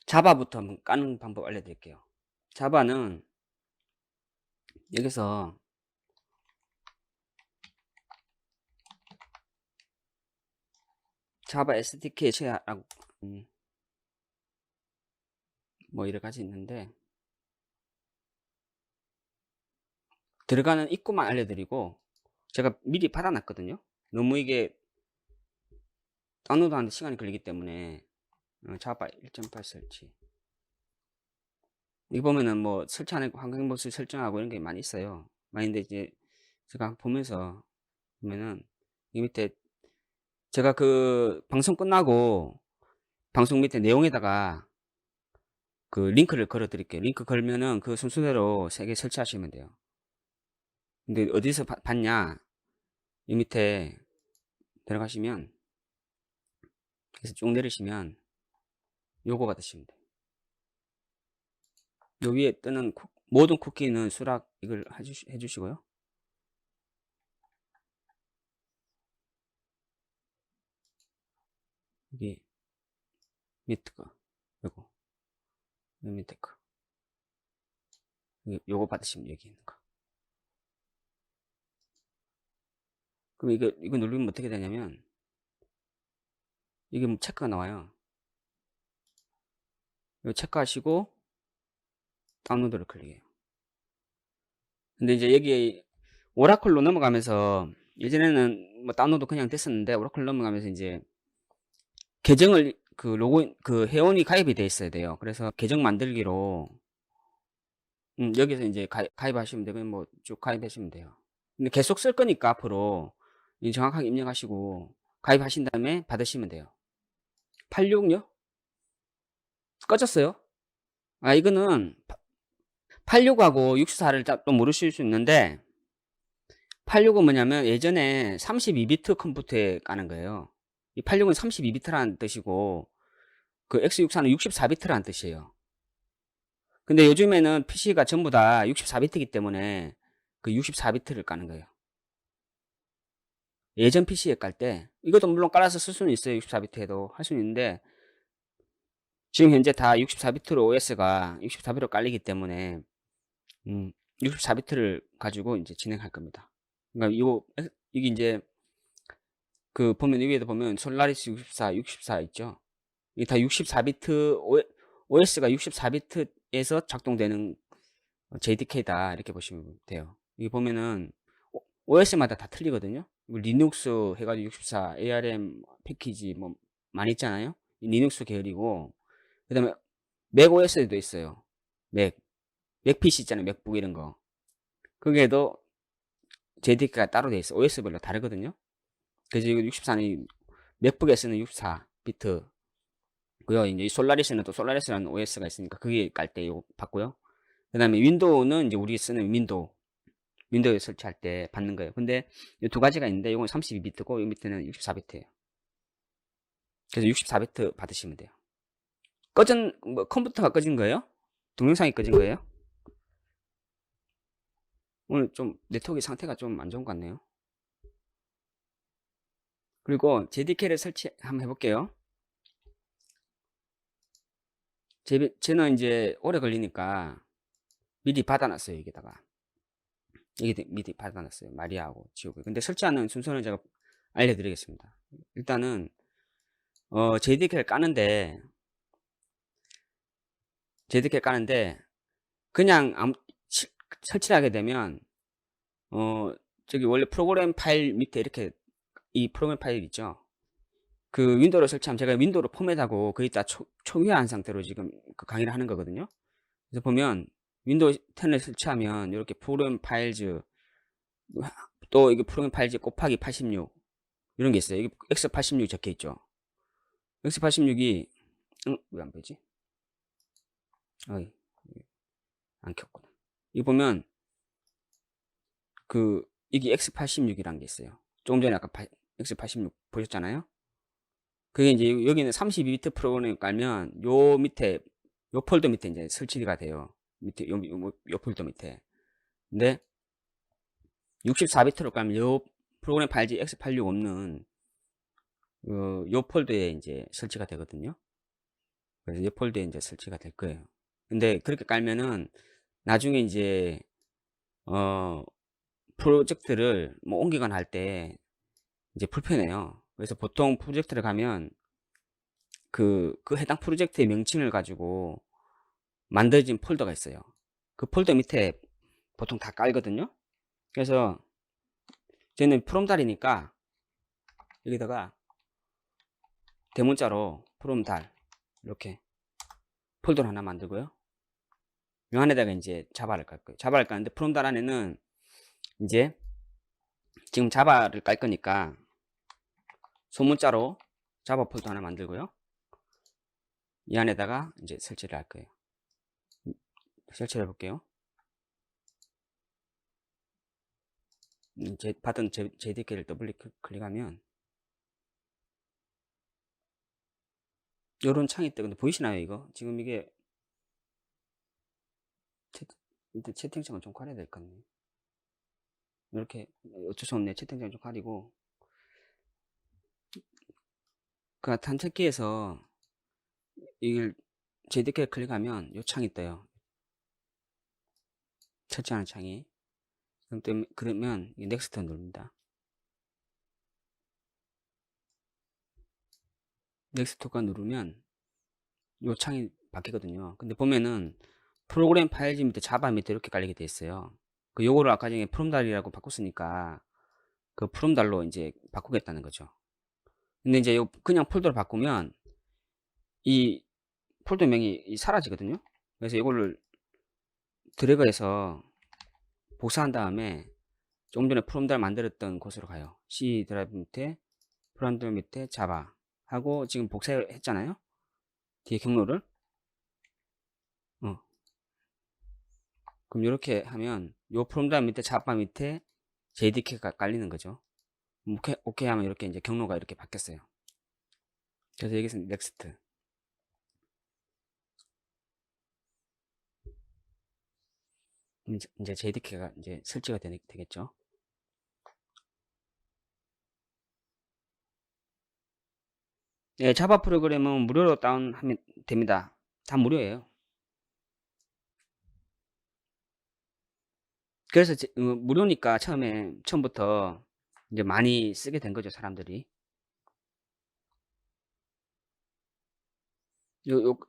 자바부터 한번 까는 방법 알려드릴게요. 자바는 여기서 자바 SDK 제어라고 뭐 여러 가지 있는데 들어가는 입구만 알려드리고 제가 미리 받아놨거든요. 너무 이게 다운로드하는데 시간이 걸리기 때문에 자바 1.8 설치. 여기 보면은 뭐 설치하는 환경 모습 설정하고 이런 게 많이 있어요. 많이 있는데 이제 제가 보면서 보면은 이 밑에 제가 그 방송 끝나고 방송 밑에 내용에다가 그 링크를 걸어 드릴게요. 링크 걸면은 그 순서대로 3개 설치하시면 돼요. 근데 어디서 봤냐? 이 밑에 들어가시면 그래서 쭉 내리시면 요거 받으시면 돼요. 요 위에 뜨는 모든 쿠키는 수락 이걸 해주시고요. 여기 밑에 거 요거 요 밑에 거 요거 받으시면 여기 있는 거. 그럼 이거 누르면 어떻게 되냐면 이게 뭐 체크가 나와요. 요 체크하시고 다운로드를 클릭해요. 근데 이제 여기 오라클로 넘어가면서 예전에는 뭐 다운로드 그냥 됐었는데 오라클 넘어가면서 이제 계정을 그 로그인 그 회원이 가입이 돼 있어야 돼요. 그래서 계정 만들기로 여기서 이제 가입하시면 되면 뭐 쭉 가입하시면 돼요. 근데 계속 쓸 거니까 앞으로 정확하게 입력하시고 가입하신 다음에 받으시면 돼요. 86요? 꺼졌어요? 아 이거는 86하고 64를 또 모르실 수 있는데 86은 뭐냐면 예전에 32비트 컴퓨터에 까는 거예요. 이 86은 32비트라는 뜻이고 그 X64는 64비트라는 뜻이에요. 근데 요즘에는 PC가 전부 다 64비트이기 때문에 그 64비트를 까는 거예요. 예전 PC에 깔 때 이것도 물론 깔아서 쓸 수는 있어요. 64비트에도 할 수는 있는데 지금 현재 다 64비트로 OS가 64비트로 깔리기 때문에 64비트를 가지고 이제 진행할 겁니다. 그러니까 이게 이제 그 보면 위에도 보면 솔라리스 64 있죠. 이게 다 64비트 OS가 64비트에서 작동되는 JDK다 이렇게 보시면 돼요. 여기 보면은 OS마다 다 틀리거든요. 리눅스 해가지고 64, ARM 패키지 뭐 많이 있잖아요. 리눅스 계열이고 그 다음에 맥OS도 있어요. 맥 PC 있잖아요. 맥북 이런 거. 그게도 JDK가 따로 돼 있어. OS별로 다르거든요. 그래서 이거 64는 맥북에서는 64비트 고요. 이제 솔라리스는 또 솔라리스라는 OS가 있으니까 그게 깔 때 이거 받고요. 그 다음에 윈도우는 이제 우리 쓰는 윈도우에 설치할 때 받는 거예요. 근데 이 두 가지가 있는데 이건 32비트고 이 밑에는 64비트예요. 그래서 64비트 받으시면 돼요. 뭐 컴퓨터가 꺼진 거예요? 동영상이 꺼진 거예요? 오늘 좀 네트워크 상태가 좀 안 좋은 것 같네요. 그리고 JDK를 설치 한번 해볼게요. 저는 이제 오래 걸리니까 미리 받아놨어요. 여기다가 이게 미리 받아놨어요. 마리아하고 지우고. 근데 설치하는 순서는 제가 알려드리겠습니다. 일단은 JDK를 까는데 그냥 설치를 하게 되면 저기 원래 프로그램 파일 밑에 이렇게 이 프로그램 파일 있죠. 그 윈도우를 설치하면 제가 윈도우를 포맷하고 거의 다 초기화한 상태로 지금 그 강의를 하는 거거든요. 그래서 보면 윈도우 10을 설치하면 이렇게 프로그램 파일즈 또 이게 프로그램 파일즈 곱하기 86 이런 게 있어요. 이게 X86이 적혀 있죠. X86이 왜 안 보이지? 어이, 안 켰구나. 이거 보면 이게 X86이라는 게 있어요. 조금 전에 아까 X86 보셨잖아요. 그게 이제 여기는 32비트 프로그램 깔면 요 밑에 요 폴더 밑에 이제 설치가 돼요. 밑에 요 폴더 밑에. 근데 64비트로 깔면 요 프로그램 파일지 X86 없는 요 폴더에 이제 설치가 되거든요. 그래서 이 폴더에 이제 설치가 될 거예요. 근데 그렇게 깔면은 나중에 이제 어 프로젝트를 뭐 옮기거나 할 때 이제 불편해요. 그래서 보통 프로젝트를 가면 그 해당 프로젝트의 명칭을 가지고 만들어진 폴더가 있어요. 그 폴더 밑에 보통 다 깔거든요. 그래서 저는 프롬달이니까 여기다가 대문자로 프롬달 이렇게 폴더를 하나 만들고요. 요 안에다가 이제 자바를 깔 거예요. 자바를 깔는데 프롬달 안에는 이제 지금 자바를 깔 거니까 소문자로 자바 폴더 하나 만들고요. 이 안에다가 이제 설치를 할 거예요. 설치를 해볼게요. 받은 JDK를 더블 클릭하면 요런 창이 뜨는데 보이시나요 이거? 지금 이게 채팅창을 좀 가려야 될 것 같네. 이렇게 어쩔 수 없네. 채팅창 좀 가리고 그 단축키에서 이걸 JDK를 클릭하면 요 창이 떠요. 설치하는 창이. 그러면 넥스트 누릅니다. 넥스트가 누르면 요 창이 바뀌거든요. 근데 보면은 프로그램 파일즈 밑에 자바 밑에 이렇게 깔리게 돼 있어요. 그 요거를 아까 전에 프롬달이라고 바꿨으니까 그 프롬달로 이제 바꾸겠다는 거죠. 근데 이제 요 그냥 폴더를 바꾸면 이 폴더명이 사라지거든요. 그래서 이거를 드래그해서 복사한 다음에 조금 전에 프롬달 만들었던 곳으로 가요. C 드라이브 밑에 프롬달 밑에 자바 하고 지금 복사했잖아요. 뒤에 경로를 그럼 이렇게 하면 요 프롬달 밑에 자바 밑에 JDK가 깔리는 거죠. 오케이 하면 이렇게 이제 경로가 이렇게 바뀌었어요. 그래서 여기서 넥스트. 이제 JDK가 이제 설치가 되겠죠. 예, 자바 프로그램은 무료로 다운하면 됩니다. 다 무료예요. 그래서 무료니까 처음부터 이제 많이 쓰게 된 거죠, 사람들이.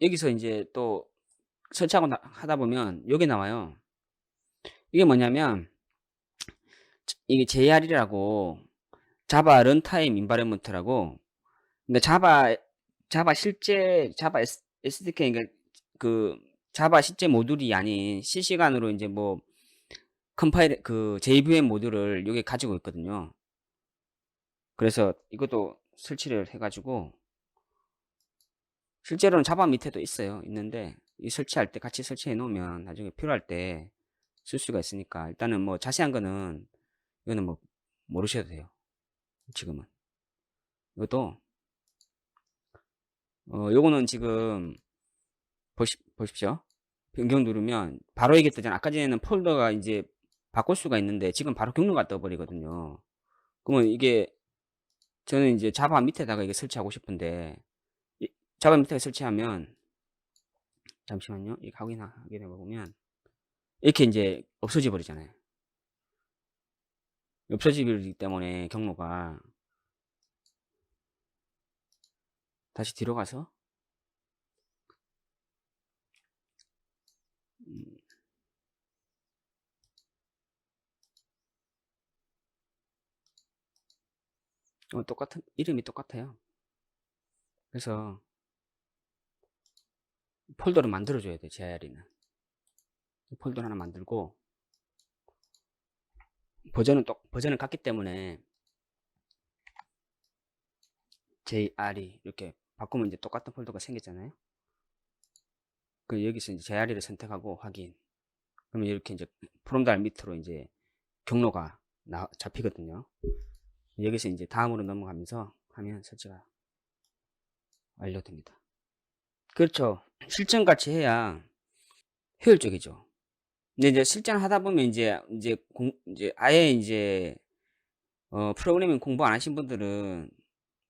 여기서 이제 또 설치하고 하다 보면 여기 나와요. 이게 뭐냐면 이게 JR이라고 자바 런타임 인바이러먼트라고. 근데 자바 SDK 그러니까 그 자바 실제 모듈이 아닌 실시간으로 이제 뭐 컴파일 그 JVM 모듈을 여기 가지고 있거든요. 그래서 이것도 설치를 해가지고 실제로는 자바 밑에도 있는데 이 설치할 때 같이 설치해 놓으면 나중에 필요할 때 쓸 수가 있으니까 일단은 뭐 자세한 거는 이거는 뭐 모르셔도 돼요. 지금은 이것도 요거는 지금 보십시오. 변경 누르면 바로 이게 뜨잖아. 아까 전에는 폴더가 이제 바꿀 수가 있는데 지금 바로 경로가 떠버리거든요. 그러면 이게 저는 이제 자바 밑에다가 이게 설치하고 싶은데 자바 밑에 설치하면 잠시만요. 이거 확인해 보면 이렇게 이제 없어져 버리잖아요. 없어지기 때문에 경로가 다시 뒤로 가서 똑같은 이름이 똑같아요. 그래서 폴더를 만들어 줘야 돼. JR이는 폴더 하나 만들고 버전은 같기 때문에 JR이 이렇게 바꾸면 이제 똑같은 폴더가 생겼잖아요. 그 여기서 이제 JR이를 선택하고 확인. 그러면 이렇게 이제 프롬달 밑으로 이제 경로가 잡히거든요. 여기서 이제 다음으로 넘어가면서 하면 설치가 완료됩니다. 그렇죠. 실전같이 해야 효율적이죠. 근데 이제 실전 하다 보면 이제 아예 이제 프로그래밍 공부 안 하신 분들은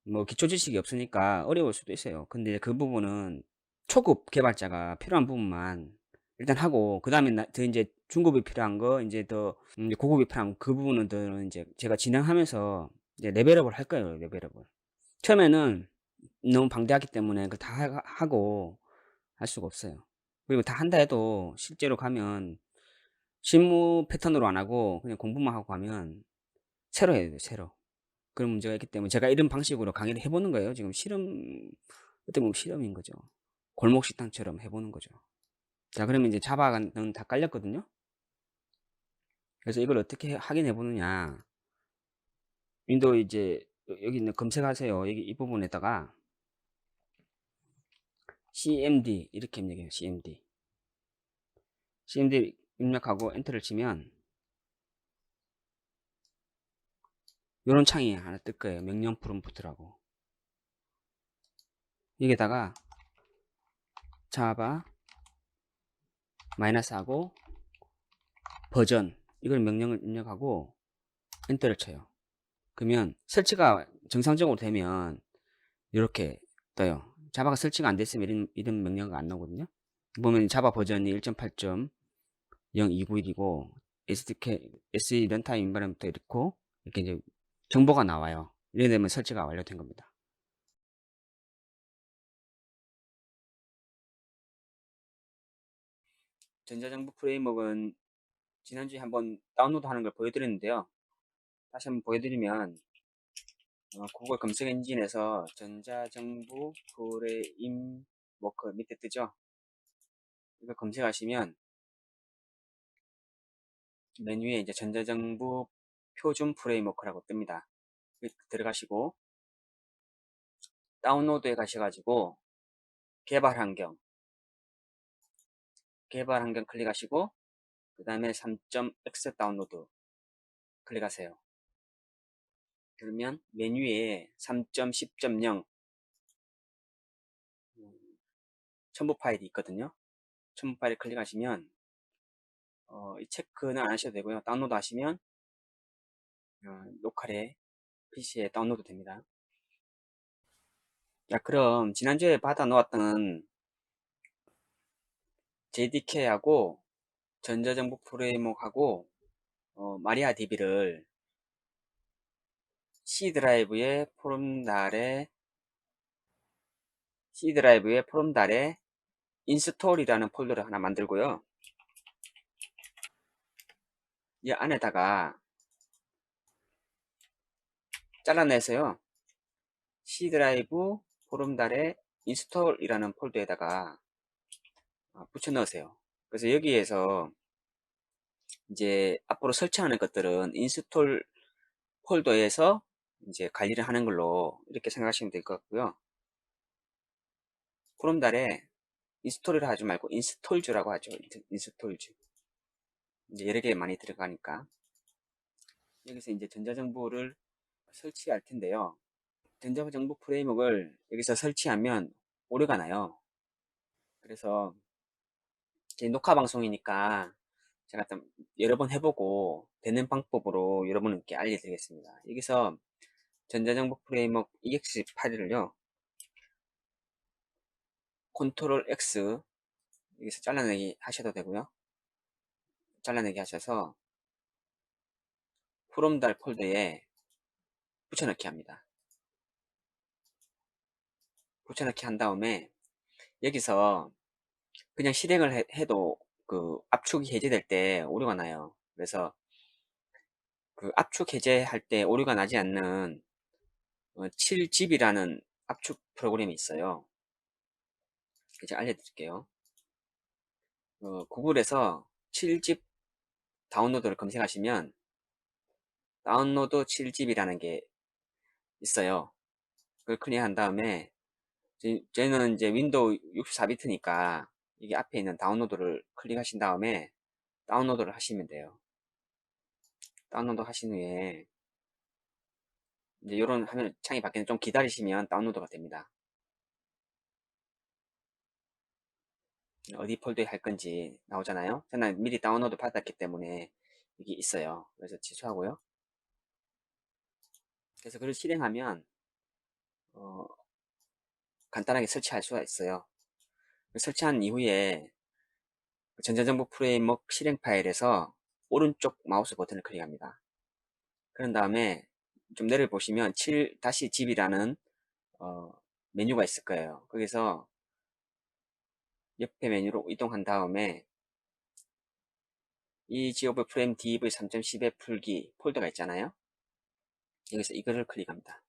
뭐 기초 지식이 없으니까 어려울 수도 있어요. 근데 그 부분은 초급 개발자가 필요한 부분만 일단 하고, 그 다음에 더 이제 중급이 필요한 거, 이제 더 이제 고급이 필요한 그 부분들은 이제 제가 진행하면서 이제 레벨업을 할 거예요. 레벨업을. 처음에는 너무 방대하기 때문에 그 다 하고 할 수가 없어요. 그리고 다 한다 해도 실제로 가면 실무 패턴으로 안 하고 그냥 공부만 하고 가면 새로 해야 돼요. 새로. 그런 문제가 있기 때문에 제가 이런 방식으로 강의를 해보는 거예요. 지금 실험, 어떻게 보면 실험인 거죠. 골목 식당처럼 해보는 거죠. 자, 그러면 이제 자바는 다 깔렸거든요. 그래서 이걸 어떻게 확인해 보느냐. 윈도우 이제 여기 있는 검색하세요. 여기 이 부분에다가 cmd 이렇게 입력해요. cmd 입력하고 엔터를 치면 이런 창이 하나 뜰 거예요. 명령 프롬프트라고. 여기다가 자바 마이너스하고 버전 이걸 명령을 입력하고 엔터를 쳐요. 그러면 설치가 정상적으로 되면 이렇게 떠요. 자바가 설치가 안 됐으면 이런 명령어가 안 나오거든요. 보면 자바 버전이 1.8.0291이고 SE 런타임 인바이러먼트 이렇고 이렇게 이제 정보가 나와요. 이래 되면 설치가 완료된 겁니다. 전자정보 프레임워크는 지난주에 한번 다운로드 하는 걸 보여드렸는데요. 다시 한번 보여드리면 구글 검색 엔진에서 전자정보 프레임워크 밑에 뜨죠. 이거 검색하시면 메뉴에 이제 전자정보 표준 프레임워크라고 뜹니다. 들어가시고 다운로드에 가셔가지고 개발 환경 클릭하시고 그 다음에 3.x 다운로드 클릭하세요. 그러면 메뉴에 3.10.0 첨부 파일이 있거든요. 첨부 파일 클릭하시면 이 체크는 안 하셔도 되고요. 다운로드 하시면 로컬에 PC에 다운로드 됩니다. 자, 그럼 지난주에 받아 놓았던 JDK하고 전자정보 프레임워크하고 마리아 DB를 C 드라이브의 포럼달에 인스톨이라는 폴더를 하나 만들고요. 이 안에다가 잘라내서요. C 드라이브 포럼달에 인스톨이라는 폴더에다가 붙여 넣으세요. 그래서 여기에서 이제 앞으로 설치하는 것들은 인스톨 폴더에서 이제 관리를 하는 걸로 이렇게 생각하시면 될 것 같고요. 포럼달에 인스톨을 하지 말고 인스톨즈라고 하죠. 인스톨즈. 이제 여러 개 많이 들어가니까. 여기서 이제 전자정보를 설치할 텐데요. 전자정보 프레임워크를 여기서 설치하면 오류가 나요. 그래서 제 녹화 방송이니까 제가 좀 여러 번 해보고 되는 방법으로 여러분께 알려드리겠습니다. 여기서 전자정보 프레임워크 EX 파일을요, 컨트롤 X 여기서 잘라내기 하셔도 되고요. 잘라내기 하셔서 프롬달 폴더에 붙여넣기 합니다. 붙여넣기 한 다음에 여기서 그냥 실행을 해도 그 압축이 해제될 때 오류가 나요. 그래서 그 압축 해제할 때 오류가 나지 않는 7집이라는 압축 프로그램이 있어요. 이제 알려드릴게요. 구글에서 7집 다운로드를 검색하시면 다운로드 7집이라는 게 있어요. 그걸 클릭한 다음에 저는 이제 윈도우 64비트니까 이게 앞에 있는 다운로드를 클릭하신 다음에 다운로드를 하시면 돼요. 다운로드 하신 후에 이제 이런 화면 창이 바뀌는 좀 기다리시면 다운로드가 됩니다. 어디 폴더에 할 건지 나오잖아요. 저는 미리 다운로드 받았기 때문에 이게 있어요. 그래서 취소하고요. 그래서 그걸 실행하면 간단하게 설치할 수가 있어요. 설치한 이후에 전자정보 프레임워크 실행 파일에서 오른쪽 마우스 버튼을 클릭합니다. 그런 다음에 좀 내려보시면 7-집이라는 메뉴가 있을 거예요. 거기서 옆에 메뉴로 이동한 다음에 이 지오브 프레임 DV 3.10의 풀기 폴더가 있잖아요. 여기서 이거를 클릭합니다.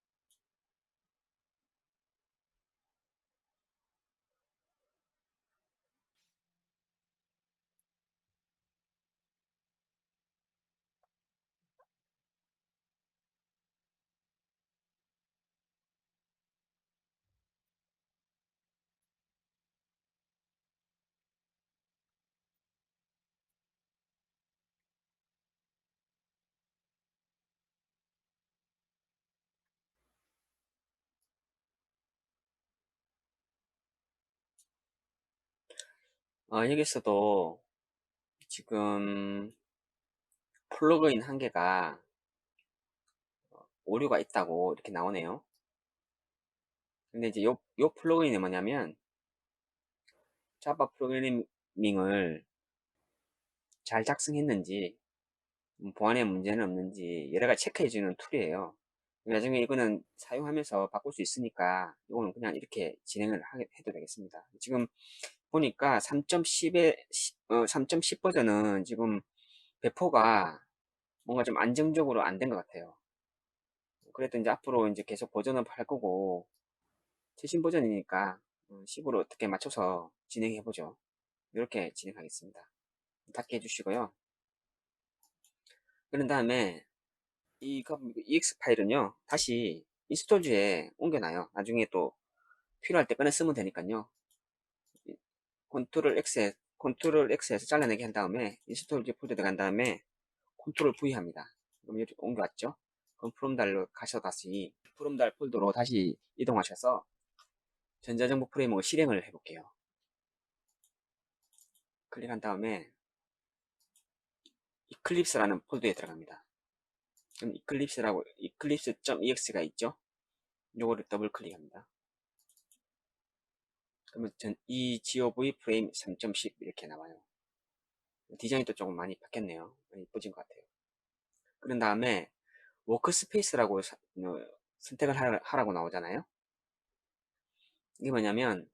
여기서도 지금 플러그인 한 개가 오류가 있다고 이렇게 나오네요. 근데 이제 요 플러그인이 뭐냐면 자바 프로그래밍을 잘 작성했는지 보안에 문제는 없는지 여러 가지 체크해주는 툴이에요. 나중에 이거는 사용하면서 바꿀 수 있으니까 이거는 그냥 이렇게 진행을 해도 되겠습니다. 지금 보니까 3.10 버전은 지금 배포가 뭔가 좀 안정적으로 안 된 것 같아요. 그래도 이제 앞으로 이제 계속 버전업 할 거고 최신 버전이니까 10으로 어떻게 맞춰서 진행해 보죠. 이렇게 진행하겠습니다. 닫게 해주시고요. 그런 다음에 이 EX 파일은요 다시 인스톨주에 옮겨놔요. 나중에 또 필요할 때 꺼내 쓰면 되니까요. 컨트롤 X에서 잘라내기 한 다음에 인스톨 폴더 들어간 다음에 컨트롤 V 합니다. 그럼 이렇게 옮겨왔죠. 그럼 프롬달로 가셔서 다시 프롬달 폴더로 다시 이동하셔서 전자정보 프레임워크 실행을 해볼게요. 클릭한 다음에 이클립스라는 폴더에 들어갑니다. 그럼 이클립스.ex가 있죠. 요거를 더블 클릭합니다. 그러면 이 GOV 프레임 3.10 이렇게 나와요. 디자인도 조금 많이 바뀌었네요. 많이 이뻐진 것 같아요. 그런 다음에 워크스페이스라고 선택을 하라고 나오잖아요. 이게 뭐냐면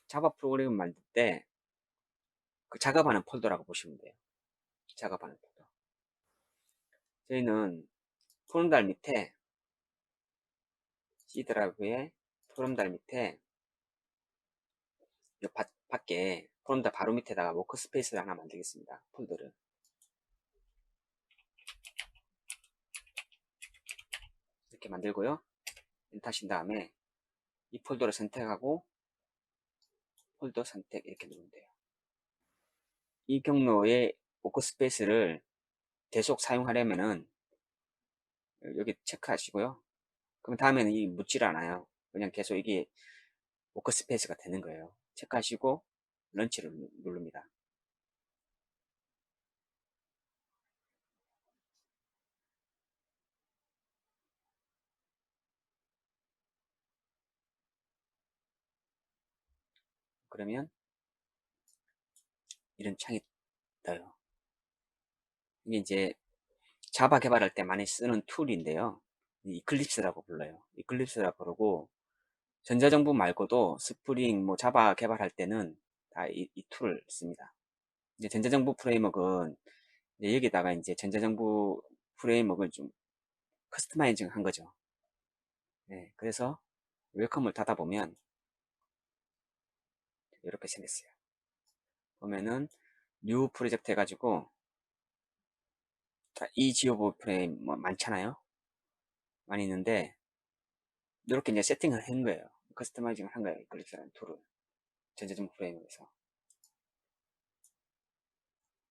자바 프로그램을 만들 때 그 작업하는 폴더라고 보시면 돼요. 작업하는 폴더. 저희는 포럼달 밑에 C 드라이브에 포럼달 밑에 밖에 포럼달 바로 밑에다가 워크스페이스를 하나 만들겠습니다. 폴더를 이렇게 만들고요. 엔터 하신 다음에 이 폴더를 선택하고 폴더 선택 이렇게 누르면 돼요. 이 경로의 워크스페이스를 계속 사용하려면은 여기 체크하시고요. 그럼 다음에는 이 묻질 않아요. 그냥 계속 이게 워크스페이스가 되는 거예요. 체크하시고 런치를 누릅니다. 그러면 이런 창이 떠요. 이게 이제 자바 개발할 때 많이 쓰는 툴인데요. 이클립스라고 불러요. 이클립스라고 부르고 전자정부 말고도 스프링, 뭐 자바 개발할 때는 다 이 툴을 씁니다. 이제 전자정부 프레임워크는 이제 여기다가 이제 전자정부 프레임워크를 좀 커스터마이징 한 거죠. 네, 그래서 웰컴을 닫아보면 이렇게 생겼어요. 보면은 뉴 프로젝트 해가지고 이 지오브 프레임 뭐 많잖아요. 많이 있는데 이렇게 이제 세팅을 한 거예요. 커스터마이징을 한 거예요. 이클립스라는 툴을 전자정부 프레임에서.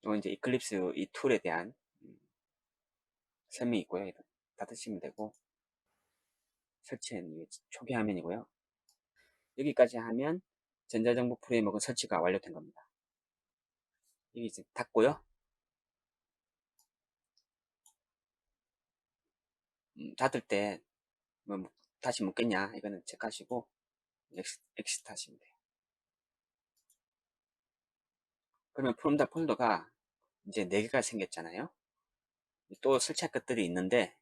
이건 이제 이클립스 이 툴에 대한 설명이 있고요. 닫으시면 되고 설치는 초기 화면이고요. 여기까지 하면 전자정보 프레임워크 설치가 완료된 겁니다. 여기 이제 닫고요. 닫을 때 뭐 다시 묻겠냐 이거는 체크하시고 엑시트 하시면 돼요. 그러면 프롬달 폴더가 이제 4개가 생겼잖아요. 또 설치할 것들이 있는데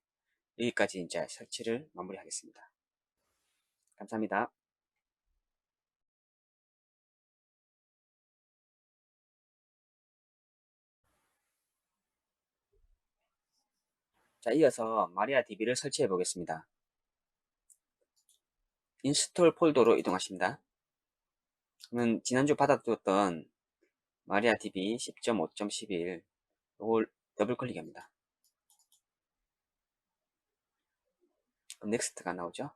여기까지 이제 설치를 마무리하겠습니다. 감사합니다. 자, 이어서 마리아DB를 설치해 보겠습니다. 인스톨 폴더로 이동하십니다. 그러면 지난주 받아두었던 마리아DB 10.5.11 이걸 더블 클릭합니다. 그럼 넥스트가 나오죠.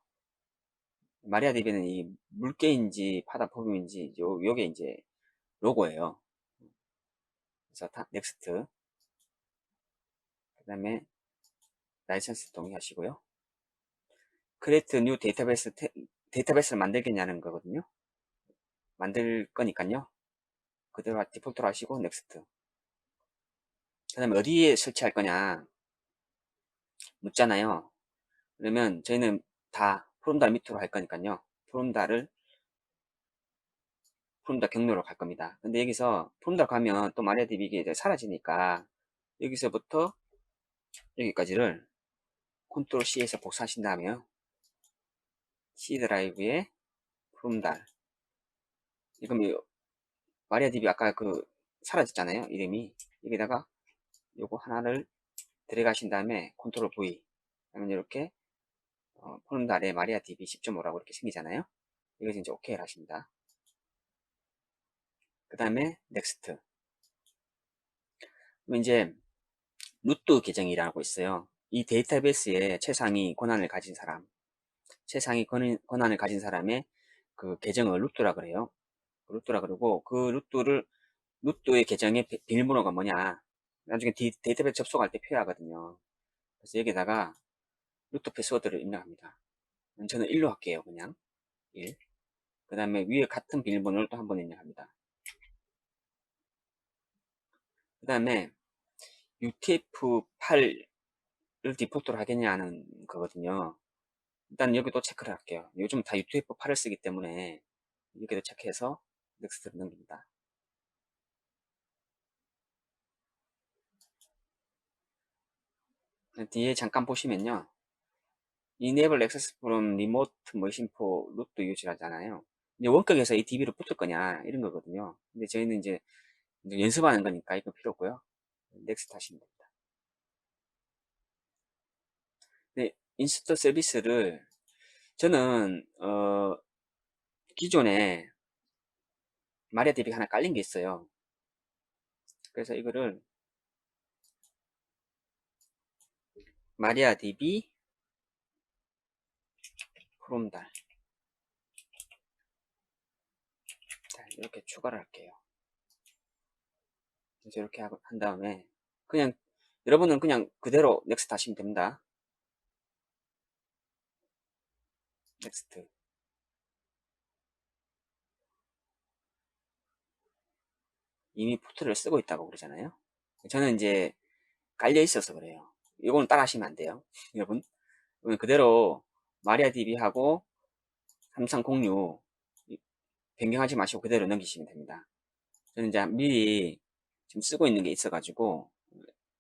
마리아DB는 이 물개인지 파다폼인지 요게 이제 로고예요. 그래서 넥스트, 그 다음에 라이선스 동의하시고요. 크리에이트 뉴 데이터베이스를 만들겠냐는 거거든요. 만들 거니까요. 그대로 디폴트로 하시고 넥스트. 그 다음에 어디에 설치할 거냐 묻잖아요. 그러면 저희는 다 프롬달 밑으로 할 거니까요. 프롬달 경로로 갈 겁니다. 근데 여기서 프롬달 가면 또 마리아DB 이게 이제 사라지니까 여기서부터 여기까지를 컨트롤 C에서 복사하신 다음에요. C 드라이브에 프롬달. 이건 마리아DB 아까 그 사라졌잖아요. 이름이. 여기다가 요거 하나를 들어가신 다음에 컨트롤 V. 그러면 이렇게 프롬달에 마리아DB 10.5라고 이렇게 생기잖아요. 이것을 이제 OK를 하십니다. 그 다음에 넥스트. 그럼 이제 루트 계정이라고 있어요. 이 데이터베이스에 최상위 권한을 가진 사람, 최상위 권한을 가진 사람의 그 계정을 루트라 그래요. 루트라 그러고 그 루트의 계정의 비밀번호가 뭐냐. 나중에 데이터베이스 접속할 때 필요하거든요. 그래서 여기다가 루트 패스워드를 입력합니다. 저는 1로 할게요. 그냥 1. 그 다음에 위에 같은 비밀번호를 또 한 번 입력합니다. 그 다음에 UTF-8을 디폴트로 하겠냐는 거거든요. 일단 여기도 체크를 할게요. 요즘 다 UTF-8을 쓰기 때문에 여기도 체크해서 넥스트를 넘깁니다. 뒤에 잠깐 보시면요. Enable Access from Remote Machine for Root Use라잖아요. 이제 원격에서 이 DB로 붙을 거냐 이런 거거든요. 근데 저희는 이제 연습하는 거니까 이거 필요 없고요. 넥스트 하시면 됩니다. 네, 인스톨 서비스를 저는 기존에 마리아DB 하나 깔린 게 있어요. 그래서 이거를 마리아DB 프롬달 이렇게 추가를 할게요. 그래서 이렇게 한 다음에 그냥 여러분은 그냥 그대로 넥스트 하시면 됩니다. 넥스트. 이미 포트를 쓰고 있다고 그러잖아요. 저는 이제 깔려 있어서 그래요. 이거는 따라 하시면 안 돼요. 여러분. 그대로 마리아DB하고 3306 변경하지 마시고 그대로 넘기시면 됩니다. 저는 이제 미리 지금 쓰고 있는 게 있어가지고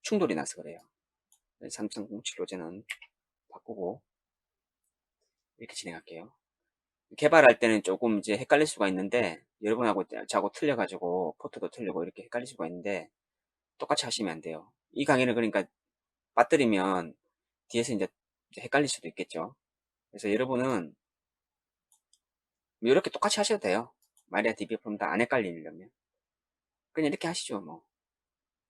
충돌이 나서 그래요. 3307로 저는 바꾸고 이렇게 진행할게요. 개발할 때는 조금 이제 헷갈릴 수가 있는데 여러분하고 저하고 틀려가지고 포트도 틀리고 이렇게 헷갈릴 수가 있는데 똑같이 하시면 안 돼요. 이 강의를 그러니까 빠뜨리면 뒤에서 이제 헷갈릴 수도 있겠죠. 그래서 여러분은 이렇게 똑같이 하셔도 돼요. 마리아DB 프롬 다 안 헷갈리려면 그냥 이렇게 하시죠. 뭐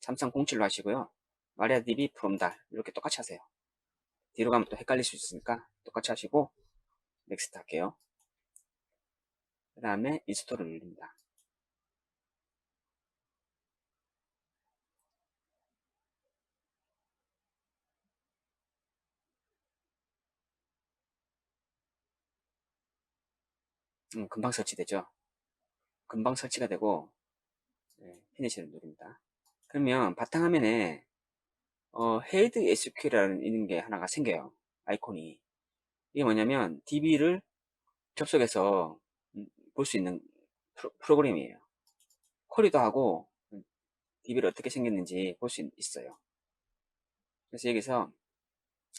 3307로 하시고요. 마리아DB 프롬 달 이렇게 똑같이 하세요. 뒤로 가면 또 헷갈릴 수 있으니까 똑같이 하시고 넥스트 할게요. 그 다음에 인스톨을 눌립니다. 금방 설치되죠. 금방 설치가 되고 피니시를 누릅니다. 그러면 바탕화면에 헤드 SQL이라는 이런 게 하나가 생겨요. 아이콘이. 이게 뭐냐면 DB를 접속해서 볼 수 있는 프로그램이에요. 쿼리도 하고 DB를 어떻게 생겼는지 볼 수 있어요. 그래서 여기서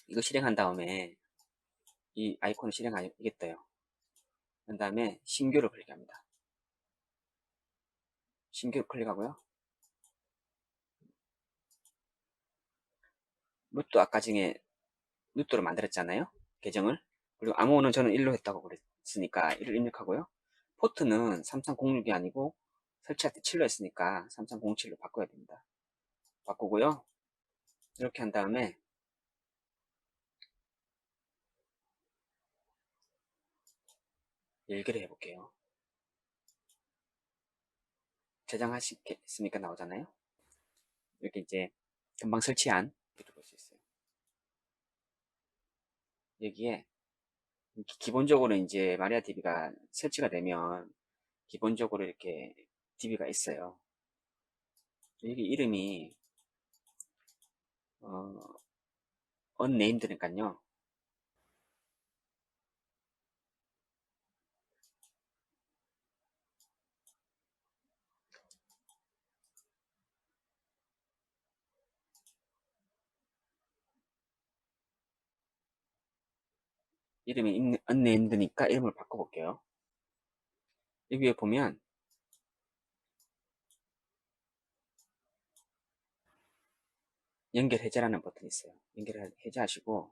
이거 실행한 다음에 이 아이콘을 실행하겠어요. 그 다음에 신규를 클릭합니다. 신규를 클릭하고요. 루트 아까 전에 루트로 만들었잖아요. 계정을. 그리고 암호는 저는 1로 했다고 그랬으니까 1을 입력하고요. 포트는 3306이 아니고 설치할 때 7로 했으니까 3307로 바꿔야 됩니다. 바꾸고요. 이렇게 한 다음에 열기를 해볼게요. 저장하시겠습니까? 나오잖아요. 이렇게 이제 금방 설치한 이렇게 볼 수 있어요. 여기에 기본적으로 이제 마리아DB가 설치가 되면 기본적으로 이렇게 DB가 있어요. 여기 이름이 unnamed니까요. 이름이 unnamed니까 이름을 바꿔볼게요. 여기에 보면 연결 해제라는 버튼이 있어요. 연결 해제하시고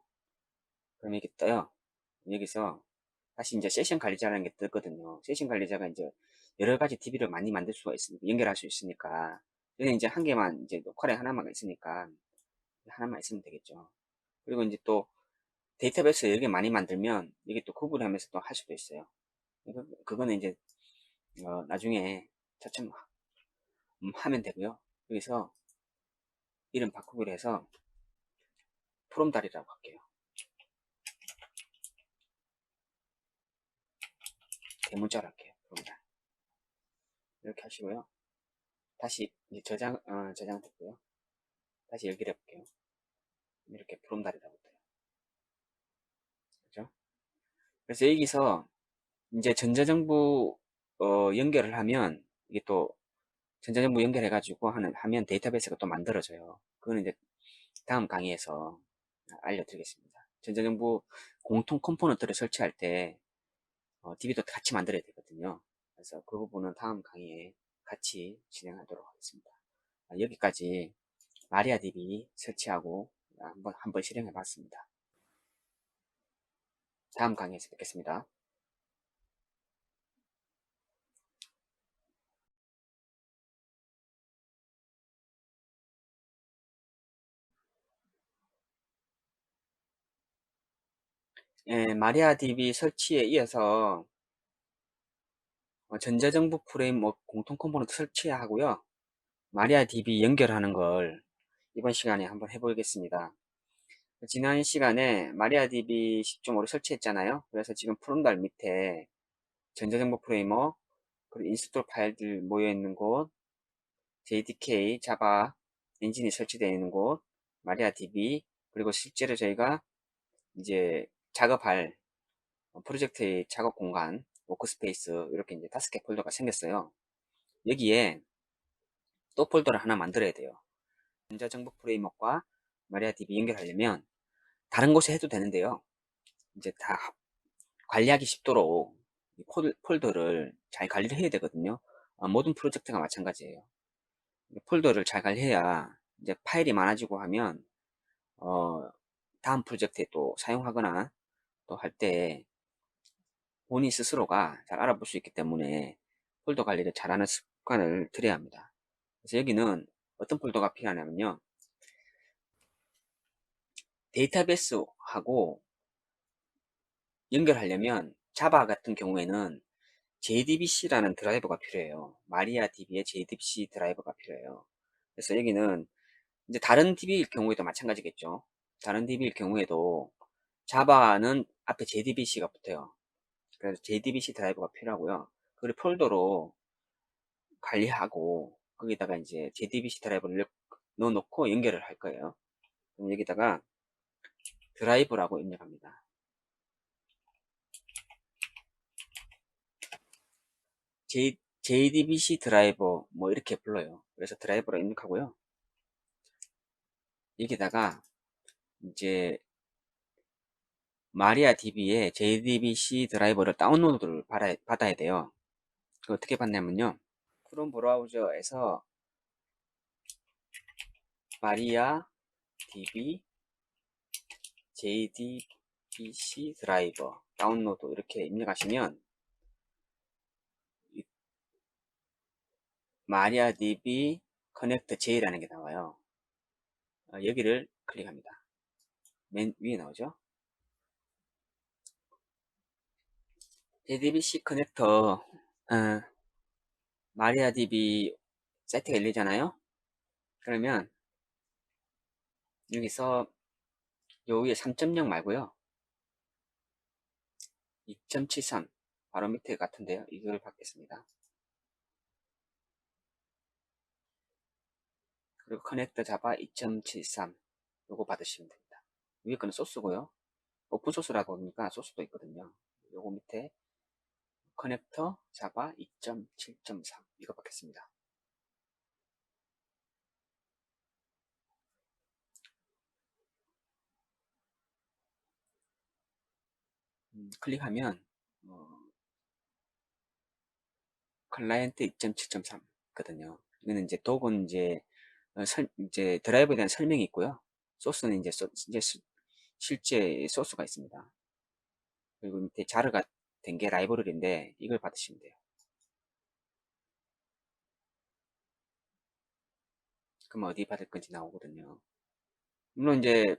그럼 이렇게 떠요. 여기서 다시 이제 세션 관리자라는 게 뜨거든요. 세션 관리자가 이제 여러 가지 DB를 많이 만들 수가 있으니까 연결할 수 있으니까 여기 이제 한 개만 이제 로컬에 하나만 있으니까 하나만 있으면 되겠죠. 그리고 이제 또 데이터베이스 여러 개 많이 만들면 이게 또 구분하면서 또 할 수도 있어요. 그거는 이제 나중에 차츰 하면 되고요. 여기서 이름 바꾸기로 해서 프롬달이라고 할게요. 대문자로 할게요. 프롬달. 이렇게 하시고요. 다시 이제 저장됐고요. 다시 열기를 해볼게요. 이렇게 프롬달이라고 돼요. 그죠? 그래서 여기서 이제 전자정부 연결을 하면 이게 또 전자정부 연결해가지고 하면 데이터베이스가 또 만들어져요. 그거는 이제 다음 강의에서 알려드리겠습니다. 전자정부 공통 컴포넌트를 설치할 때 DB도 같이 만들어야 되거든요. 그래서 그 부분은 다음 강의에 같이 진행하도록 하겠습니다. 여기까지 마리아DB 설치하고 한번 실행해 봤습니다. 다음 강의에서 뵙겠습니다. 마리아DB 설치에 이어서 전자정부 프레임워크 공통 컴포넌트 설치하고요. 마리아DB 연결하는 걸 이번 시간에 한번 해보겠습니다. 지난 시간에 마리아DB 10.5를 설치했잖아요. 그래서 지금 프롬달 밑에 전자정보 프레임워크, 그리고 인스톨 파일들 모여있는 곳, JDK, 자바 엔진이 설치되어 있는 곳, 마리아DB, 그리고 실제로 저희가 이제 작업할 프로젝트의 작업 공간, 워크스페이스 이렇게 이제 5개 폴더가 생겼어요. 여기에 또 폴더를 하나 만들어야 돼요. 전자정보 프레임워크와 마리아DB 연결하려면 다른 곳에 해도 되는데요. 이제 다 관리하기 쉽도록 폴더를 잘 관리를 해야 되거든요. 모든 프로젝트가 마찬가지예요. 폴더를 잘 관리해야 이제 파일이 많아지고 하면 다음 프로젝트에 또 사용하거나 또 할 때 본인 스스로가 잘 알아볼 수 있기 때문에 폴더 관리를 잘하는 습관을 들여야 합니다. 그래서 여기는 어떤 폴더가 필요하냐면요. 데이터베이스하고 연결하려면 자바 같은 경우에는 JDBC라는 드라이버가 필요해요. 마리아DB의 JDBC 드라이버가 필요해요. 그래서 여기는 이제 다른 DB일 경우에도 마찬가지겠죠. 다른 DB일 경우에도 자바는 앞에 JDBC가 붙어요. 그래서 JDBC 드라이버가 필요하고요. 그걸 폴더로 관리하고 거기다가 이제 JDBC 드라이버를 넣어놓고 연결을 할 거예요. 그럼 여기다가 드라이브라고 입력합니다. JDBC 드라이버 뭐 이렇게 불러요. 그래서 드라이버로 입력하고요. 여기다가 이제 마리아DB에 JDBC 드라이버를 다운로드를 받아야 돼요. 그 어떻게 받냐면요. 크롬 브라우저에서 마리아DB JDBC 드라이버 다운로드 이렇게 입력하시면 마리아DB 커넥트 J라는 게 나와요. 여기를 클릭합니다. 맨 위에 나오죠. JDBC 커넥터 마리아DB 사이트가 열리잖아요. 그러면 여기서 요 위에 3.0 말고요 2.73 바로 밑에 같은데요. 이걸 받겠습니다. 그리고 커넥터 자바 2.73 요거 받으시면 됩니다. 위에 거는 소스고요. 오픈 소스라고 보니까 소스도 있거든요. 요거 밑에 커넥터 자바 2.7.3 이거 받겠습니다. 클릭하면 클라이언트 2.7.3 거든요. 이거는 이제 독은 이제 드라이버에 대한 설명이 있고요. 소스는 이제 실제 소스가 있습니다. 그리고 밑에 자르가 된 게 라이브러리인데 이걸 받으시면 돼요. 그럼 어디 받을 건지 나오거든요. 물론 이제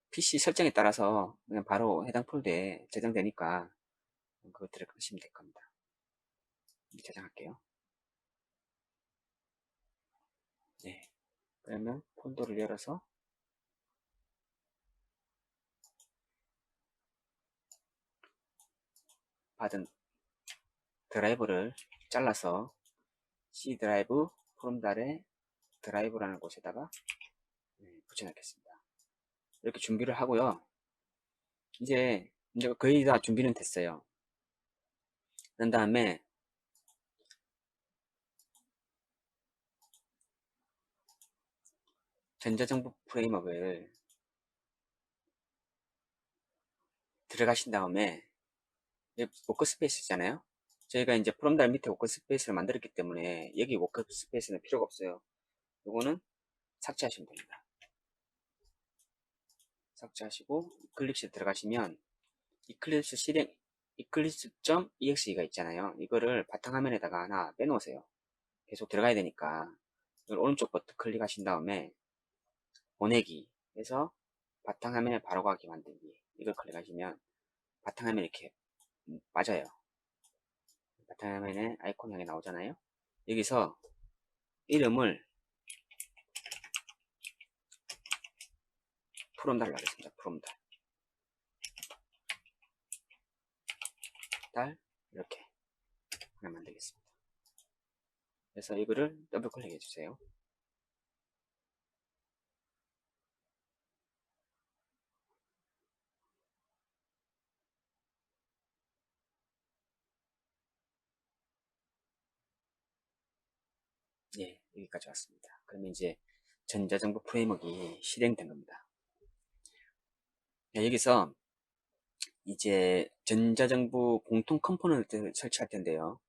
PC 설정에 따라서 그냥 바로 해당 폴더에 저장되니까 그거 들어가시면 될 겁니다. 저장할게요. 네. 그러면 폴더를 열어서 받은 드라이브를 잘라서 C 드라이브 프롬 달에 드라이브라는 곳에다가 붙여넣겠습니다. 이렇게 준비를 하고요. 이제 거의 다 준비는 됐어요. 그런 다음에 전자정보 프레임워크를 들어가신 다음에 워크스페이스 있잖아요. 저희가 이제 프롬달 밑에 워크스페이스를 만들었기 때문에 여기 워크스페이스는 필요가 없어요. 요거는 삭제하시면 됩니다. 삭제하시고 이클립스에 들어가시면 이클립스.exe가 있잖아요. 이거를 바탕화면에다가 하나 빼놓으세요. 계속 들어가야 되니까 이걸 오른쪽 버튼 클릭하신 다음에 보내기 해서 바탕화면에 바로가기 만들기 이걸 클릭하시면 바탕화면에 이렇게 맞아요. 바탕화면에 아이콘 향해 나오잖아요. 여기서 이름을 프롬달로 하겠습니다. 프롬달 이렇게 하나 만들겠습니다. 그래서 이거를 더블 클릭해 주세요. 예, 여기까지 왔습니다. 그러면 이제 전자정보 프레임워크가 실행된 겁니다. 여기서 이제 전자정보 공통 컴포넌트를 설치할 텐데요.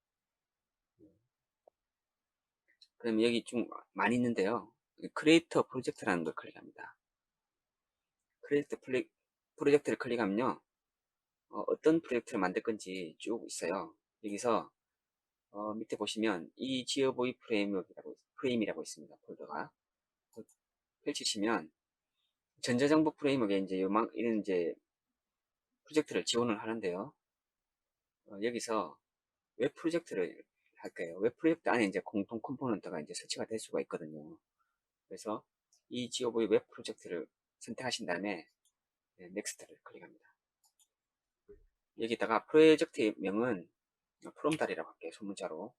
그럼 여기 좀 많이 있는데요. 크리에이터 프로젝트라는 걸 클릭합니다. 크리에이터 프로젝트를 클릭하면요. 어떤 프로젝트를 만들 건지 쭉 있어요. 여기서 밑에 보시면 이 지어보이 프레임이라고 있습니다. 폴더가 펼치시면 전자정보 프레임워크에 이제 이런 이제 프로젝트를 지원을 하는데요. 여기서 웹 프로젝트를 할까요? 웹 프로젝트 안에 이제 공통 컴포넌트가 이제 설치가 될 수가 있거든요. 그래서 이 지오보이 웹 프로젝트를 선택하신 다음에 넥스트를 클릭합니다. 여기다가 프로젝트 명은 프롬달이라고 할게요. 소문자로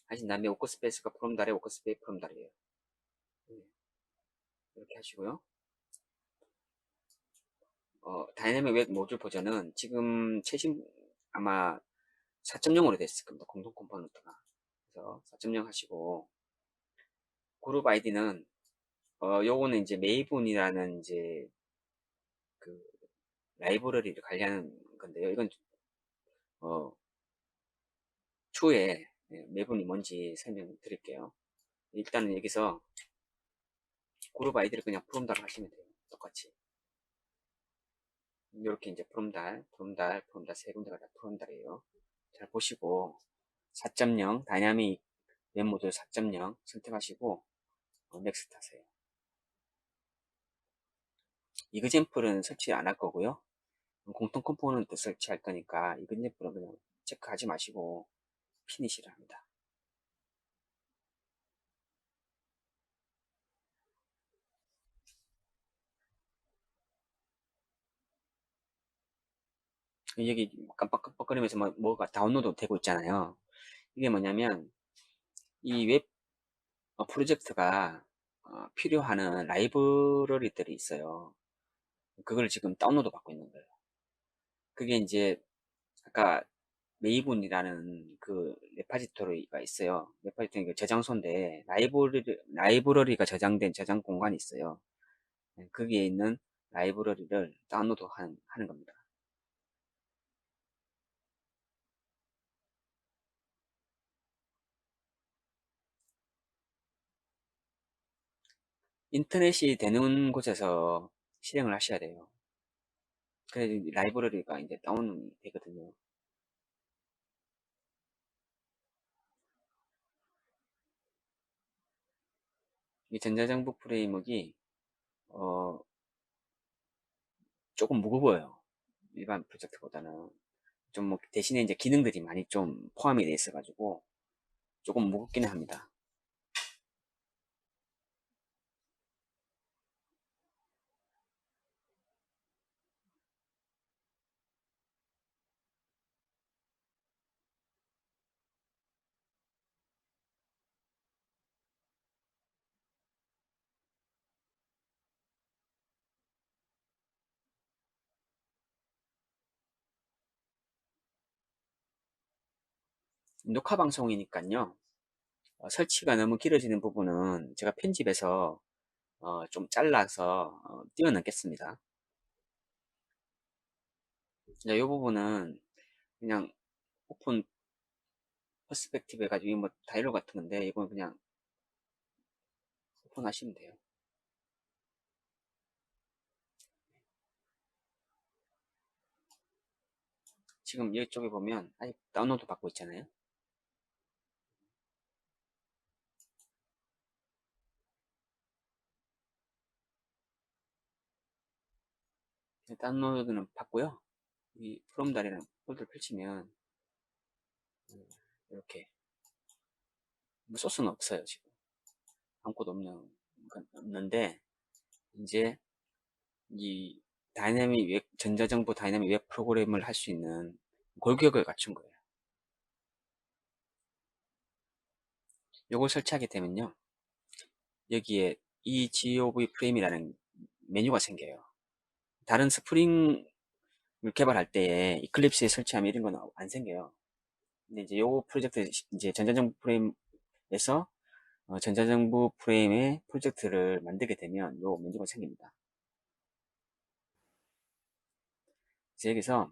하신 다음에 워크스페이스가 프롬달에 워크스페이스 프롬달이에요. 이렇게 하시고요. 다이내믹 웹 모듈 버전은 지금 최신 아마 4.0으로 됐을 겁니다. 공통 컴포넌트가. 그래서 4.0 하시고, 그룹 아이디는, 요거는 이제 메이븐이라는 이제 그 라이브러리를 관리하는 건데요. 이건, 어, 추후에 메이븐이 뭔지 설명드릴게요. 일단은 여기서 그룹 아이디를 그냥 프롬달 하시면 돼요. 똑같이. 이렇게 이제 프롬달 세 군데가 다 프롬달이에요. 잘 보시고, 4.0 다이나믹 웹모드 4.0 선택하시고 넥스트 하세요. 이그젠플은 설치 안 할 거고요. 공통 컴포넌트 설치할 거니까 이그젠플은 그냥 체크하지 마시고 피니시를 합니다. 여기 깜빡깜빡거리면서 뭐가 다운로드 되고 있잖아요. 이게 뭐냐면 이 웹 프로젝트가 필요한 라이브러리들이 있어요. 그걸 지금 다운로드 받고 있는 거예요. 그게 이제 아까 메이븐이라는 그 레파지토리가 있어요. 레파지토리 저장소인데 라이브러리가 저장된 저장 공간이 있어요. 거기에 있는 라이브러리를 다운로드 하는 겁니다. 인터넷이 되는 곳에서 실행을 하셔야 돼요. 그래야 라이브러리가 이제 다운이 되거든요. 이 전자정보 프레임워크가 어, 조금 무거워요. 일반 프로젝트보다는. 좀 뭐 대신에 이제 기능들이 많이 좀 포함이 돼 있어가지고 조금 무겁기는 합니다. 녹화 방송이니까요. 설치가 너무 길어지는 부분은 제가 편집해서 좀 잘라서 띄워넣겠습니다. 이 부분은 그냥 오픈 퍼스펙티브 해가지고 뭐 다이얼 같은 건데 이건 그냥 오픈하시면 돼요. 지금 이쪽에 보면 아직 다운로드 받고 있잖아요. 다운로드는 받고요. 이 프롬 달이라는 폴더를 펼치면 이렇게 뭐 소스는 없어요. 지금 아무것도 없는데 이제 이 전자정보 다이내믹 웹 프로그램을 할 수 있는 골격을 갖춘 거예요. 요걸 설치하게 되면요. 여기에 EGOV 프레임이라는 메뉴가 생겨요. 다른 스프링을 개발할 때에 이클립스에 설치하면 이런 건 안 생겨요. 근데 이제 요 프로젝트 이제 전자정보 프레임에서 전자정보 프레임의 프로젝트를 만들게 되면 요 메뉴가 생깁니다. 그래서 여기서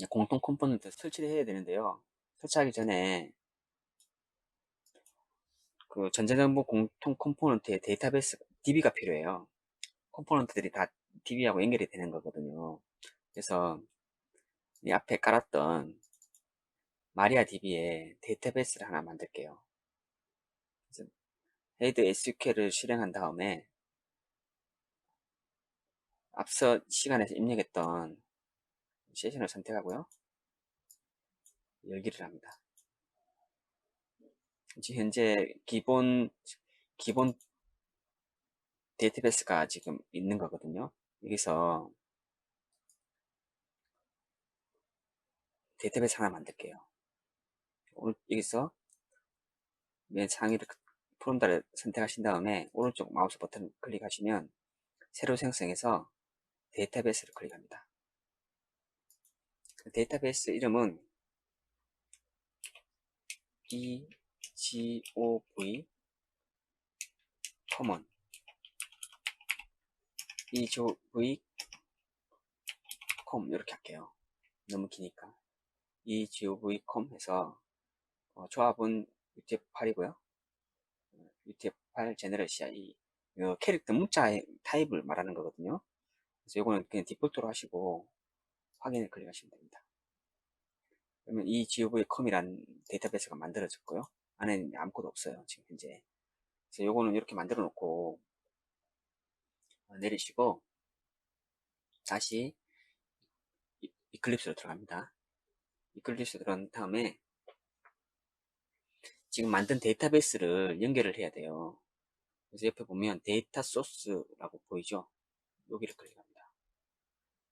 공통 컴포넌트 설치를 해야 되는데요. 설치하기 전에 그 전자정보 공통 컴포넌트의 데이터베이스 DB가 필요해요. 컴포넌트들이 다 DB하고 연결이 되는 거거든요. 그래서 이 앞에 깔았던 마리아 DB에 데이터베이스를 하나 만들게요. 그래서 헤이드 SQL을 실행한 다음에 앞서 시간에서 입력했던 세션을 선택하고요. 열기를 합니다. 지금 현재 기본 데이터베이스가 지금 있는 거거든요. 여기서 데이터베이스 하나 만들게요. 오늘 여기서 맨 상위를 프롬다를 선택하신 다음에 오른쪽 마우스 버튼 클릭하시면 새로 생성해서 데이터베이스를 클릭합니다. 데이터베이스 이름은 EGOV common, EGOV com 이렇게 할게요. 너무 기니까 EGOV com 해서 조합은 UTF-8이고요. UTF-8 제너럴 CI, 캐릭터 문자 타입을 말하는 거거든요. 그래서 이거는 그냥 디폴트로 하시고 확인을 클릭하시면 됩니다. 그러면 이 GOV.com이라는 데이터베이스가 만들어졌고요. 안에는 아무것도 없어요, 지금 현재. 그래서 요거는 이렇게 만들어 놓고 내리시고 다시 이클립스로 들어갑니다. 이클립스로 들어간 다음에 지금 만든 데이터베이스를 연결을 해야 돼요. 그래서 옆에 보면 데이터 소스라고 보이죠? 여기를 클릭합니다.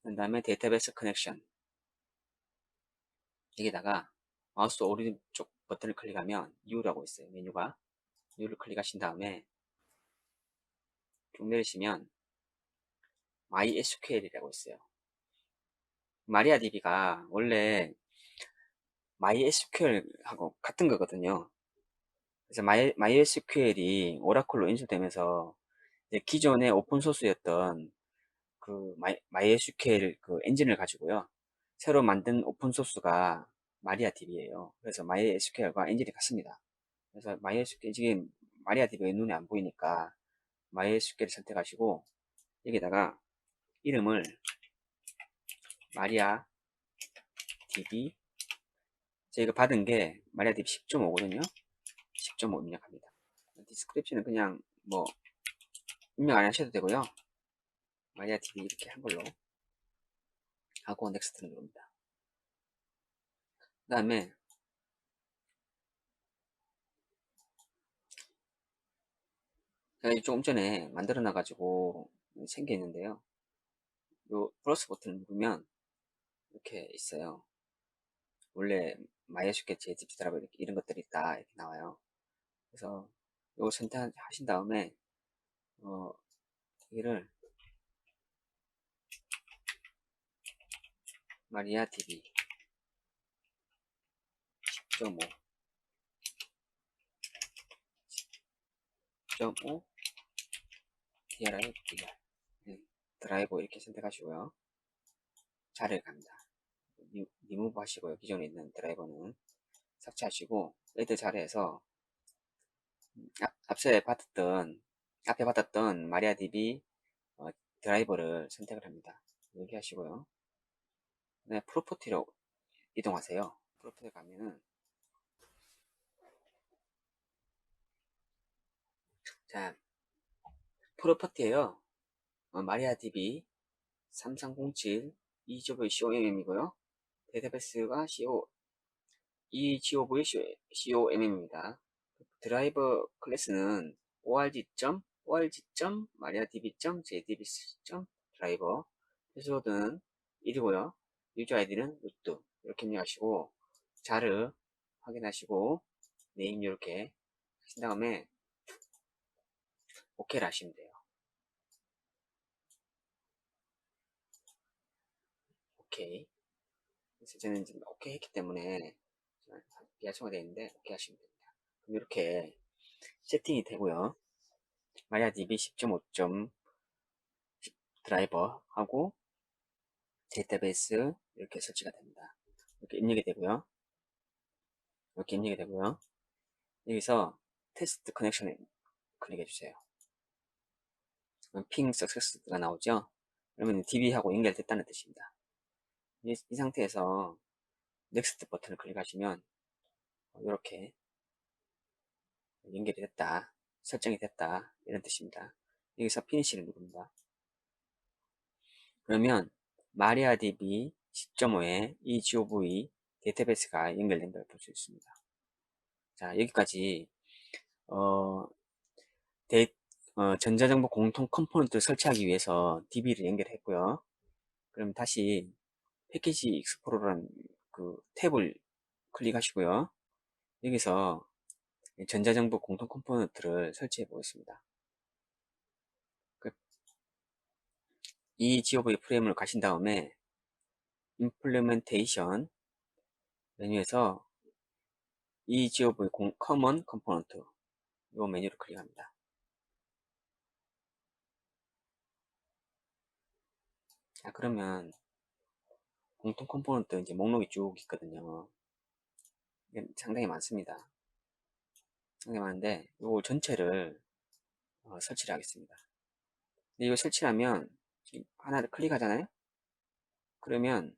그 다음에 데이터베이스 커넥션, 여기다가 마우스 오른쪽 버튼을 클릭하면 U라고 있어요. 메뉴가 U를 클릭하신 다음에 쭉 내리시면 MySQL이라고 있어요. 마리아DB가 원래 MySQL하고 같은 거거든요. 그래서 MySQL이 오라클로 인수되면서 이제 기존의 오픈소스였던 그 MySQL 그 엔진을 가지고요, 새로 만든 오픈소스가 마리아DB예요. 그래서 MySQL과 엔진이 같습니다. 그래서 MySQL, 지금 마리아DB가 눈에 안 보이니까 MySQL 선택하시고 여기다가 이름을 마리아DB, 저희가 받은 게 마리아DB 10.5거든요 10.5 입력합니다. 디스크립션은 그냥 뭐 입력 안 하셔도 되고요, 마리아DB 이렇게 한 걸로 하고 넥스트를 누릅니다. 그 다음에 제가 조금 전에 만들어 놔 가지고 생겨 있는데요, 요 플러스 버튼을 누르면 이렇게 있어요. 원래 MySQL, JDBC 드라이버 이런 것들이 있다 이렇게 나와요. 그래서 이거 선택하신 다음에 여기를 마리아DB 10.5 DRI 드라이버 이렇게 선택하시고요, 자를 갑니다. 리무브 하시고요, 기존에 있는 드라이버는 삭제하시고 레드 자리에서 앞에 받았던 마리아DB 드라이버를 선택을 합니다. 여기 하시고요, 네, 프로퍼티로 이동하세요. 프로퍼티 가면은 자, 프로퍼티에요, 마리아DB 3307 EGOV COMM이고요. 데이터베이스가 EGOV COMM입니다. 드라이버 클래스는 org.mariadb.jdbc.드라이버, 패스워드는 1이고요. 유저 아이디는 루트 이렇게 입력하시고 자르 확인하시고 네임 이렇게 하신 다음에 OK를 하시면 돼요. 오케이. 그래서 저는 지금 오케이 했기 때문에 비활성화 되어 있는데 오케이 하시면 됩니다. 그럼 이렇게 세팅이 되고요. 마리아DB 10.5 드라이버 하고 데이터베이스 이렇게 설치가 됩니다. 이렇게 입력이 되고요. 이렇게 입력이 되고요. 여기서 테스트 커넥션에 클릭해 주세요. 핑 석세스가 나오죠. 그러면 DB하고 연결됐다는 뜻입니다. 이 상태에서 넥스트 버튼을 클릭하시면 이렇게 연결이 됐다, 설정이 됐다 이런 뜻입니다. 여기서 피니시를 누릅니다. 그러면 마리아DB 10.5에 EGOV 데이터베이스가 연결된 걸 볼 수 있습니다. 자, 여기까지 전자정보 공통 컴포넌트를 설치하기 위해서 DB를 연결했고요. 그럼 다시 패키지 익스플로러라는 그 탭을 클릭하시고요. 여기서 전자정보 공통 컴포넌트를 설치해 보겠습니다. 이 GOV 프레임을 가신 다음에 implementation 메뉴에서 ease of common component 이 메뉴를 클릭합니다. 자, 그러면 공통 컴포넌트 이제 목록이 쭉 있거든요. 이게 상당히 많습니다. 상당히 많은데 이 전체를 설치를 하겠습니다. 근데 이거 설치하면 하나를 클릭하잖아요. 그러면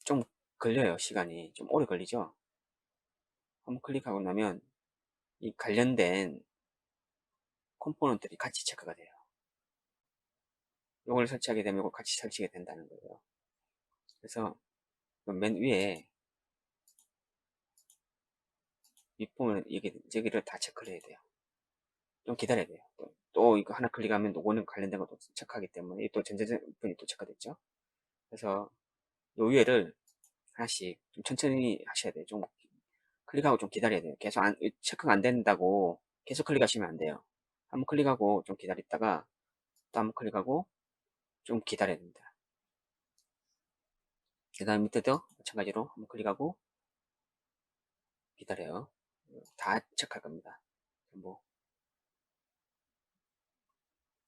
좀 걸려요. 시간이 좀 오래 걸리죠. 한번 클릭하고 나면 이 관련된 컴포넌트들이 같이 체크가 돼요. 이걸 설치하게 되면 이거 같이 설치가 된다는 거예요. 그래서 맨 위에 윗부분 여기를 다 체크를 해야 돼요. 좀 기다려야 돼요. 또 이거 하나 클릭하면 요거는 관련된 것도 체크하기 때문에 또 전자제품이 또 체크됐죠. 그래서 요 위에를 하나씩 좀 천천히 하셔야 돼요. 좀 클릭하고 좀 기다려야 돼요. 계속 체크가 안 된다고 계속 클릭하시면 안 돼요. 한번 클릭하고 좀 기다렸다가 또 한번 클릭하고 좀 기다려야 됩니다. 그 다음 밑에도 마찬가지로 한번 클릭하고 기다려요. 다 체크할 겁니다. 뭐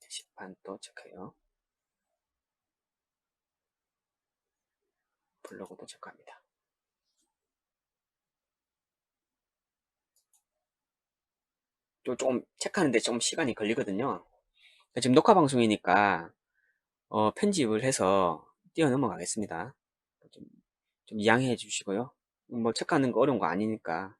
게시판 또 체크해요. 블로그도 체크합니다. 또 조금 체크하는데 좀 시간이 걸리거든요. 지금 녹화 방송이니까 편집을 해서 뛰어 넘어가겠습니다. 좀, 좀 양해해 주시고요. 뭐 체크하는 거 어려운 거 아니니까.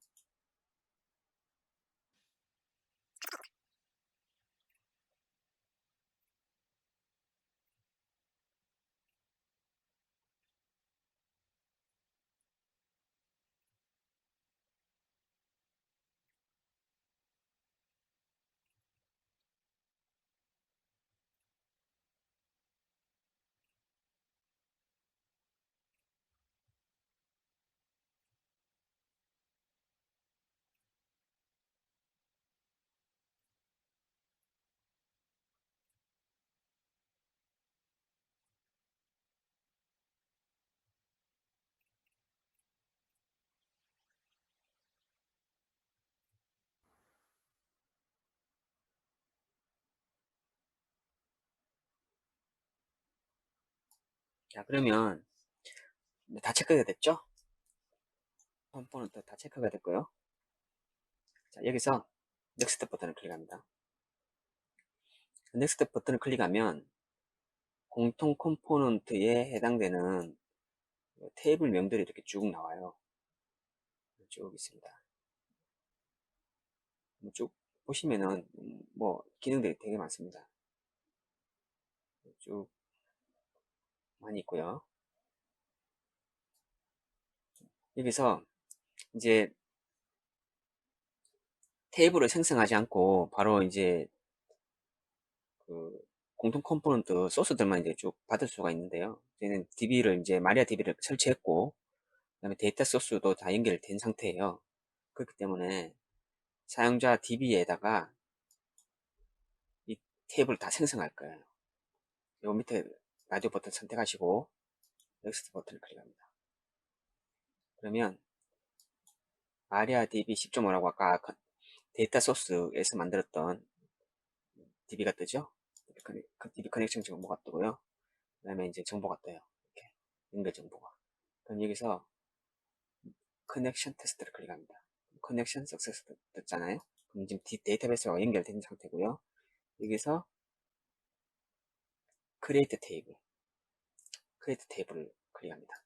자, 그러면 다 체크가 됐죠? 컴포넌트 다 체크가 됐고요. 자, 여기서 넥스트 버튼을 클릭합니다. 넥스트 버튼을 클릭하면 공통 컴포넌트에 해당되는 테이블 명들이 이렇게 쭉 나와요. 쭉 있습니다. 쭉 보시면은 뭐 기능들이 되게 많습니다. 쭉 많이 있고요. 여기서 이제 테이블을 생성하지 않고 바로 이제 그 공통 컴포넌트 소스들만 이제 쭉 받을 수가 있는데요. 저희는 DB를 이제 마리아 DB를 설치했고, 그다음에 데이터 소스도 다 연결된 상태예요. 그렇기 때문에 사용자 DB에다가 이 테이블을 다 생성할 거예요. 요 밑에 라디오 버튼 선택하시고 넥스트 버튼을 클릭합니다. 그러면 마리아 DB 10.5라고 아까 데이터 소스에서 만들었던 DB가 뜨죠? DB 커넥션 정보가 뜨고요. 그 다음에 이제 정보가 떠요. 이렇게 연결 정보가. 그럼 여기서 커넥션 테스트를 클릭합니다. 커넥션 석세스 떴잖아요. 그럼 지금 데이터베이스와 연결된 상태고요. 여기서 크리에이트 테이블을 클릭합니다.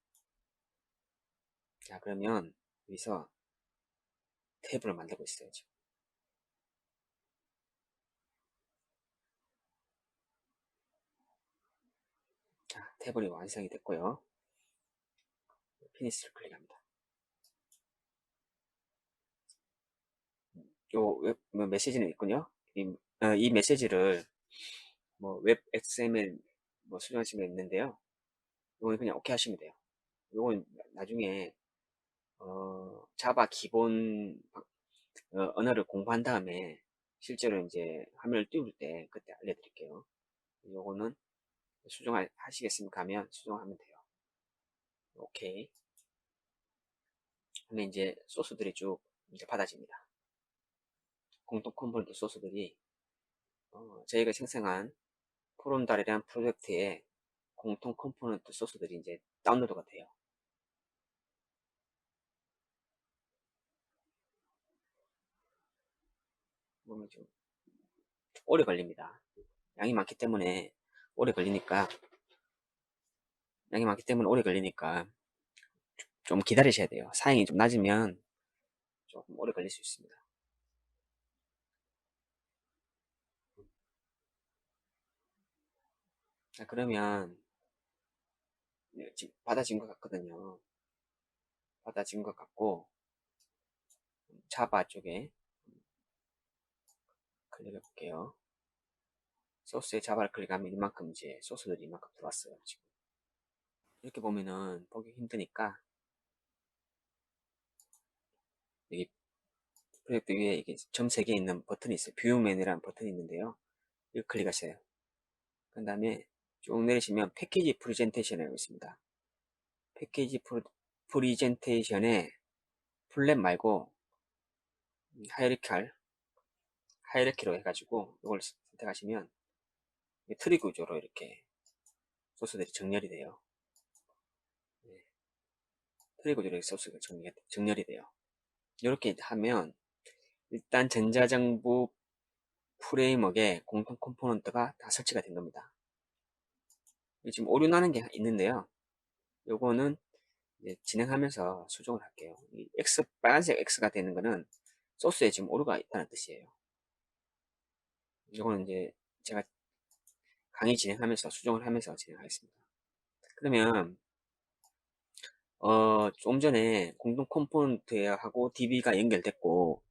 자, 그러면 여기서 테이블을 만들고 있어요. 지금. 자, 테이블이 완성이 됐고요. 피니시를 클릭합니다. 뭐 메시지는 있군요. 이 메시지를 뭐 웹 XML 뭐 수정하시면 있는데요. 이건 그냥 오케이 하시면 돼요. 이건 나중에 자바 기본 언어를 공부한 다음에 실제로 이제 화면을 띄울 때 그때 알려드릴게요. 요거는 수정하시겠습니까? 하면 수정하면 돼요. 오케이. 그러면 이제 소스들이 쭉 이제 받아집니다. 공통 컴포넌트 소스들이 저희가 생성한 프롬달이라는 프로젝트의 공통 컴포넌트 소스들이 이제 다운로드가 돼요. 보면 좀 오래 걸립니다. 양이 많기 때문에 오래 걸리니까 좀 기다리셔야 돼요. 사양이 좀 낮으면 조금 오래 걸릴 수 있습니다. 자, 그러면 지금 받아진 것 같거든요. 받아진 것 같고 자바 쪽에 클릭해 볼게요. 소스에 자바를 클릭하면 이만큼 이제 소스들이 이만큼 들어왔어요. 지금 이렇게 보면은 보기 힘드니까 여기 프로젝트 위에 이게 점 3개 있는 버튼이 있어요. 뷰 메뉴라는 버튼이 있는데요. 이거 클릭하세요. 그 다음에 쭉 내리시면 패키지 프레젠테이션이라고 있습니다. 패키지 프레젠테이션에 플랫 말고 하이라키로 해가지고 이걸 선택하시면 트리 구조로 이렇게 소스들이 정렬이 돼요. 네, 트리 구조로 소스가 정렬이 돼요. 이렇게 하면 일단 전자정부 프레임워크에 공통 컴포넌트가 다 설치가 된 겁니다. 지금 오류 나는 게 있는데요. 요거는 진행하면서 수정을 할게요. 이 빨간색 X가 되는 거는 소스에 지금 오류가 있다는 뜻이에요. 이거는 이제 제가 강의 진행하면서 수정을 하면서 진행하겠습니다. 그러면 좀 전에 공동 컴포넌트하고 DB가 연결됐고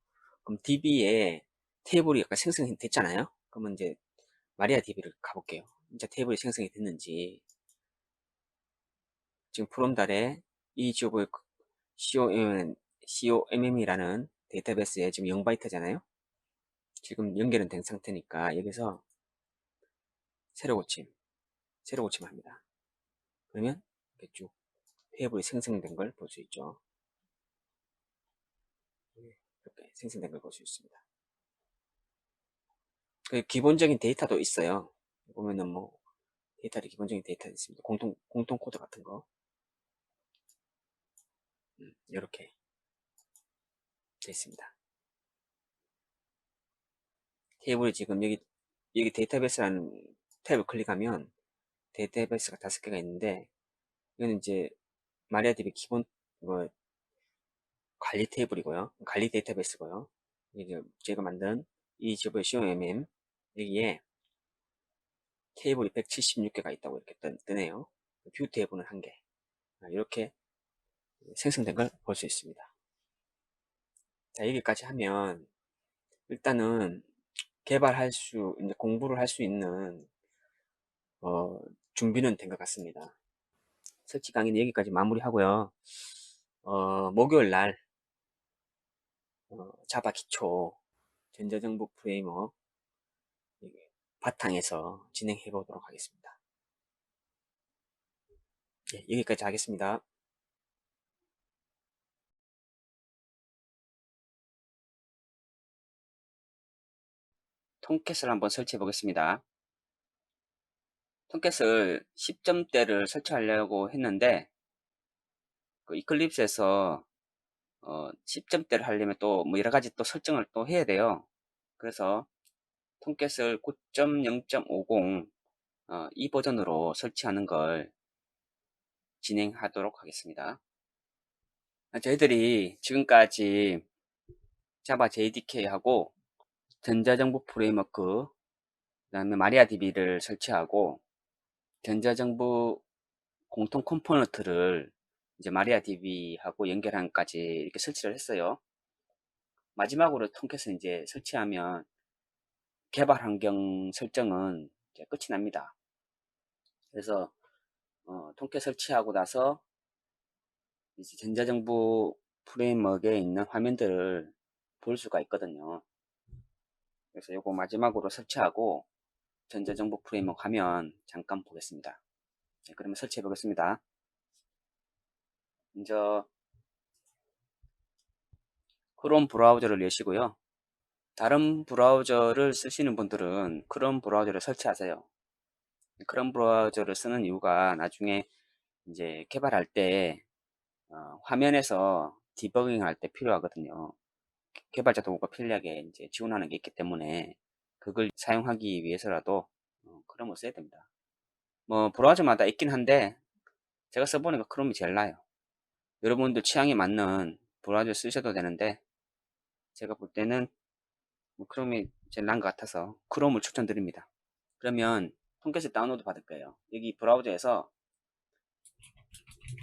그럼 DB에 테이블이 약간 생성이 됐잖아요. 그러면 이제 마리아 DB를 가볼게요. 진짜 테이블이 생성이 됐는지 지금 프롬달에 이 지오브 COMM이라는 데이터베이스에 지금 0바이트잖아요. 지금 연결은 된 상태니까 여기서 새로 고침을 합니다. 그러면 이렇게 쭉 테이블이 생성된 걸 볼 수 있죠. 이렇게 생성된 걸 볼 수 있습니다. 그 기본적인 데이터도 있어요. 보면은 뭐 데이터리 기본적인 데이터 있습니다. 공통 코드 같은 거 이렇게 되어 있습니다. 테이블이 지금 여기 데이터베이스라는 탭을 클릭하면 데이터베이스가 5개가 있는데 이거는 이제 마리아DB 기본 뭐 관리 테이블이고요. 관리 데이터베이스고요. 이제 제가 만든 이 지오브 COMM 여기에 테이블이 176개가 있다고 이렇게 뜨네요. 뷰 테이블은 1개. 이렇게 생성된 걸 볼 수 있습니다. 자, 여기까지 하면 일단은 이제 공부를 할 수 있는 준비는 된 것 같습니다. 설치 강의는 여기까지 마무리하고요. 목요일 날 자바 기초 전자정보 프레임워크 바탕에서 진행해 보도록 하겠습니다. 네, 여기까지 하겠습니다. 톰캣을 한번 설치해 보겠습니다. 톰캣을 10점대를 설치하려고 했는데 그 이클립스에서 10점대를 하려면 또 뭐 여러가지 또 설정을 또 해야 돼요. 그래서 톰캣을 9.0.50 이 버전으로 설치하는 걸 진행하도록 하겠습니다. 저희들이 지금까지 자바 JDK하고 전자정보 프레임워크 그 다음에 마리아DB를 설치하고 전자정보 공통 컴포넌트를 이제 마리아DB하고 연결한까지 이렇게 설치를 했어요. 마지막으로 톰캣을 이제 설치하면 개발 환경 설정은 이제 끝이 납니다. 그래서 톰캣 설치하고 나서 이제 전자정보 프레임워크에 있는 화면들을 볼 수가 있거든요. 그래서 요거 마지막으로 설치하고 전자정보 프레임워크 화면 잠깐 보겠습니다. 네, 그러면 설치해 보겠습니다. 먼저 크롬 브라우저를 여시고요. 다른 브라우저를 쓰시는 분들은 크롬 브라우저를 설치하세요. 크롬 브라우저를 쓰는 이유가 나중에 이제 개발할 때 화면에서 디버깅 할 때 필요하거든요. 개발자 도구가 편리하게 이제 지원하는 게 있기 때문에 그걸 사용하기 위해서라도 크롬을 써야 됩니다. 뭐 브라우저마다 있긴 한데 제가 써보니까 크롬이 제일 나아요. 여러분들 취향에 맞는 브라우저 쓰셔도 되는데 제가 볼 때는 뭐 크롬이 제일 나은 것 같아서 크롬을 추천드립니다. 그러면 톰캣을 다운로드 받을 거예요. 여기 브라우저에서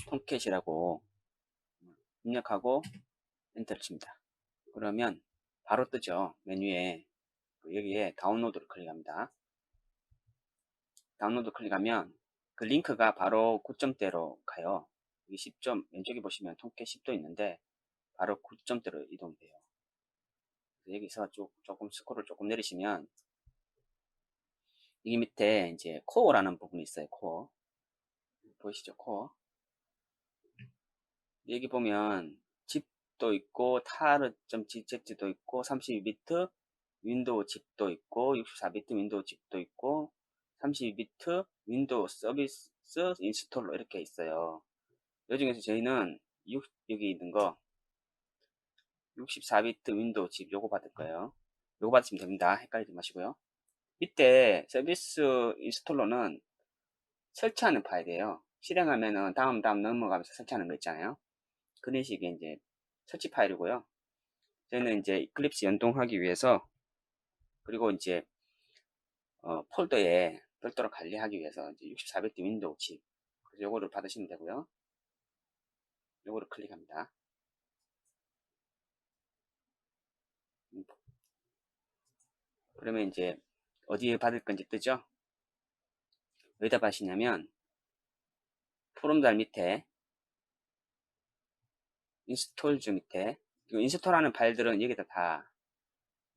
톰캣이라고 입력하고 엔터를 칩니다. 그러면 바로 뜨죠. 메뉴에 여기에 다운로드를 클릭합니다. 다운로드 클릭하면 그 링크가 바로 9점대로 가요. 여기 10점 왼쪽에 보시면 톰캣 10도 있는데 바로 9점대로 이동돼요. 여기서 조금 스크롤을 조금 내리시면 여기 밑에 이제 코어라는 부분이 있어요. 코어 보이시죠? 코어 여기 보면 집도 있고 타르.gz도 있고 32비트 윈도우 집도 있고 64비트 윈도우 집도 있고 32비트 윈도우 서비스 인스톨러 이렇게 있어요. 이 중에서 저희는 여기 있는 거 64비트 윈도우 집 요거 받을 거예요. 요거 받으시면 됩니다. 헷갈리지 마시고요. 이때 서비스 인스톨러는 설치하는 파일이에요. 실행하면은 다음 넘어가면서 설치하는 거 있잖아요. 그런 식의 이제 설치 파일이고요. 저는 이제 이클립스 연동하기 위해서 그리고 이제 폴더에 별도로 관리하기 위해서 이제 64비트 윈도우 칩 그래서 요거를 받으시면 되고요. 요거를 클릭합니다. 그러면 이제 어디에 받을 건지 뜨죠? 어디다 받으시냐면 프롬달 밑에 인스톨즈 밑에 인스톨하는 파일들은 여기다 다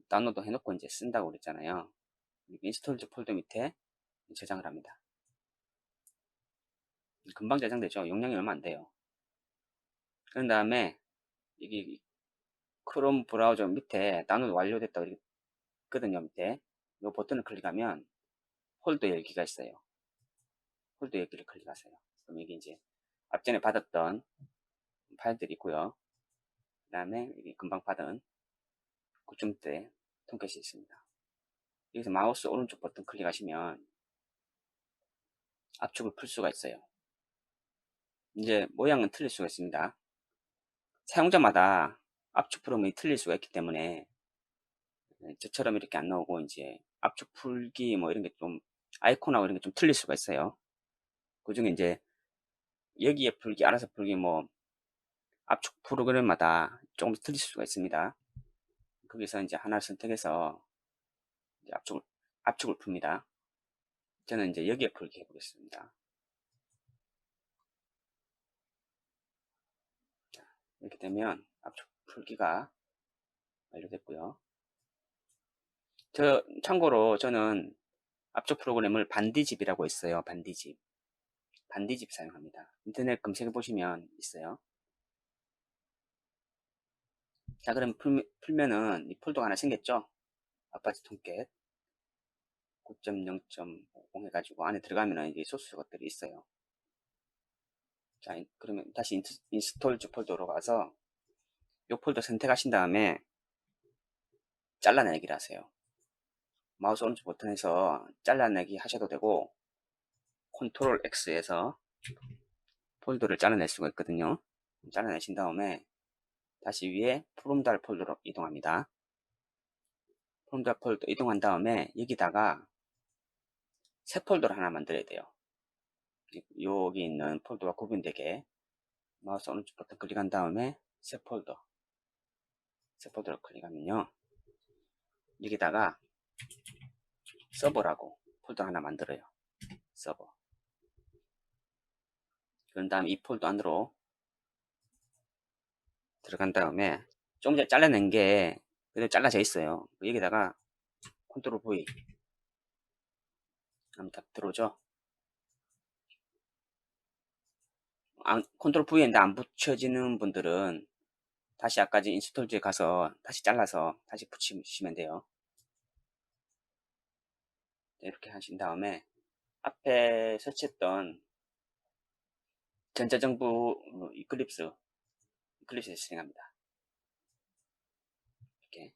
다운로드 해놓고 이제 쓴다고 그랬잖아요. 인스톨즈 폴더 밑에 저장을 합니다. 금방 저장되죠. 용량이 얼마 안 돼요. 그런 다음에 여기 크롬 브라우저 밑에 다운로드 완료됐다고 이렇게 있거든요. 밑에 이 버튼을 클릭하면 폴더 열기가 있어요. 폴더 열기를 클릭하세요. 그럼 여기 이제 앞전에 받았던 파일들이 있고요. 그 다음에 여기 금방 받은 9점대 톰캣이 있습니다. 여기서 마우스 오른쪽 버튼 클릭하시면 압축을 풀 수가 있어요. 이제 모양은 틀릴 수가 있습니다. 사용자마다 압축 프로그램이 틀릴 수가 있기 때문에 저처럼 이렇게 안 나오고 이제 압축 풀기 뭐 이런 게 좀 아이콘하고 이런 게 좀 틀릴 수가 있어요. 그 중에 이제 여기에 풀기, 알아서 풀기 뭐 압축 프로그램마다 조금 틀릴 수가 있습니다. 거기서 이제 하나를 선택해서 이제 압축을 풉니다. 저는 이제 여기에 풀기 해보겠습니다. 이렇게 되면 압축 풀기가 완료됐고요. 참고로 저는 압축 프로그램을 반디집이라고 있어요. 반디집 사용합니다. 인터넷 검색해 보시면 있어요. 자, 그럼 풀면은 이 폴더가 하나 생겼죠? 아파트 톰캣 9.0.0 해가지고 안에 들어가면은 이제 소스 것들이 있어요. 자, 그러면 다시 인스톨즈 폴더로 가서 이 폴더 선택하신 다음에 잘라내기를 하세요. 마우스 오른쪽 버튼에서 잘라내기 하셔도 되고 컨트롤 X에서 폴더를 잘라낼 수가 있거든요. 잘라내신 다음에 다시 위에 프롬달 폴더로 이동합니다. 프롬달 폴더 이동한 다음에 여기다가 새 폴더를 하나 만들어야 돼요. 여기 있는 폴더와 구분되게 마우스 오른쪽 버튼 클릭한 다음에 새 폴더를 클릭하면요. 여기다가 서버라고 폴더 하나 만들어요. 서버. 그런 다음에 이 폴더 안으로 들어간 다음에 조금 전에 잘라낸 게 그대로 잘라져 있어요. 여기다가 컨트롤 V 한번 딱 들어오죠. 컨트롤 V인데 안 붙여지는 분들은 다시 아까 전 인스톨즈에 가서 다시 잘라서 다시 붙이시면 돼요. 이렇게 하신 다음에 앞에 설치했던 전자정부 이클립스에 실행합니다. 이렇게.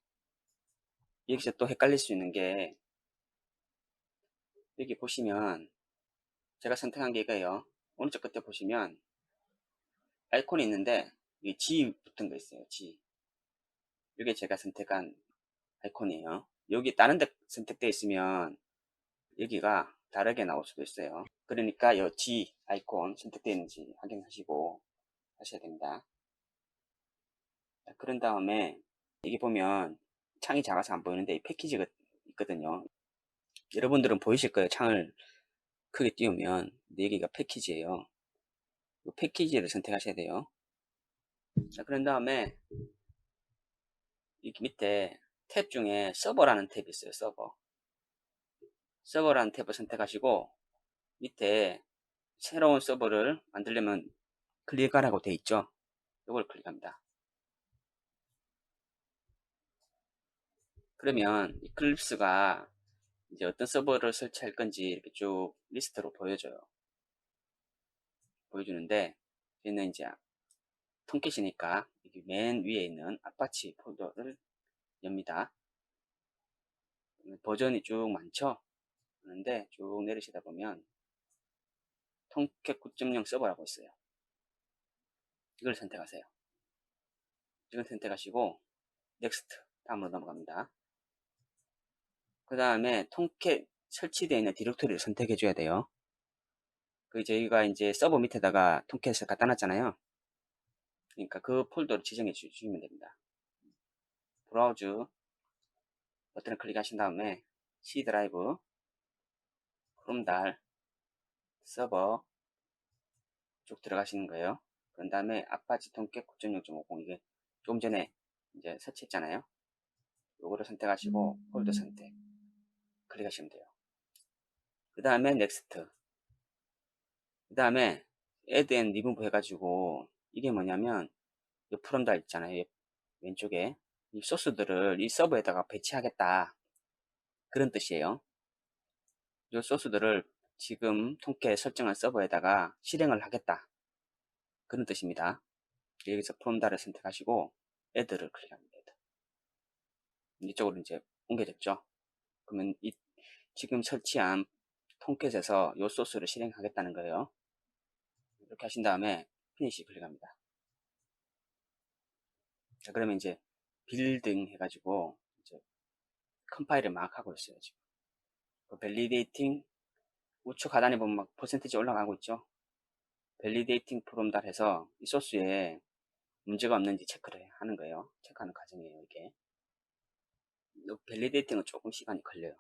여기서 또 헷갈릴 수 있는 게 여기 보시면 제가 선택한 게 이거예요. 오른쪽 끝에 보시면 아이콘이 있는데 이 G 붙은 거 있어요. G. 이게 제가 선택한 아이콘이에요. 여기 다른 데 선택되어 있으면 여기가 다르게 나올 수도 있어요. 그러니까 이 G 아이콘 선택되어 있는지 확인하시고 하셔야 됩니다. 그런 다음에 여기 보면 창이 작아서 안 보이는데 이 패키지가 있거든요. 여러분들은 보이실 거예요. 창을 크게 띄우면. 근데 여기가 패키지예요. 이 패키지를 선택하셔야 돼요. 자, 그런 다음에 여기 밑에 탭 중에 서버라는 탭이 있어요. 서버라는 탭을 선택하시고 밑에 새로운 서버를 만들려면 클릭하라고 돼 있죠. 이걸 클릭합니다. 그러면 이클립스가 이제 어떤 서버를 설치할 건지 이렇게 쭉 리스트로 보여주는데 얘는 이제 톰캣이니까 여기 맨 위에 있는 아파치 폴더를 엽니다. 버전이 쭉 많죠. 그런데 쭉 내리시다 보면 톰캣 9.0 서버라고 있어요. 이걸 선택하세요. 이걸 선택하시고 넥스트 다음으로 넘어갑니다. 그 다음에 톰캣 설치되어 있는 디렉토리를 선택해 줘야 돼요. 그 저희가 이제 서버 밑에다가 톰캣을 갖다 놨잖아요. 그러니까 그 폴더를 지정해 주시면 됩니다. 브라우즈 버튼을 클릭하신 다음에 C 드라이브, 크롬달, 서버 쭉 들어가시는 거예요. 그런 다음에 아파치 톰캣 9.0.50 이게 조금 전에 이제 설치했잖아요. 요거를 선택하시고 폴더 선택 클릭하시면 돼요. 그 다음에 넥스트. 그 다음에 add and remove 해가지고 이게 뭐냐면 이 프롬달 있잖아요. 왼쪽에 이 소스들을 이 서버에다가 배치하겠다 그런 뜻이에요. 이 소스들을 지금 톰캣 설정한 서버에다가 실행을 하겠다 그런 뜻입니다. 여기서 프롬달을 선택하시고 add를 클릭합니다. 이쪽으로 이제 옮겨졌죠. 그러면 지금 설치한 톰캣에서 이 소스를 실행하겠다는 거예요. 이렇게 하신 다음에 피니시 클릭합니다. 자, 그러면 이제 빌딩 해가지고 이제 컴파일을 막 하고 있어요. 지금 밸리데이팅 우측 하단에 보면 막 퍼센티지 올라가고 있죠. 밸리데이팅 프롬달 해서 이 소스에 문제가 없는지 체크를 하는 거예요. 체크하는 과정이에요. 이게 밸리데이팅은 조금 시간이 걸려요.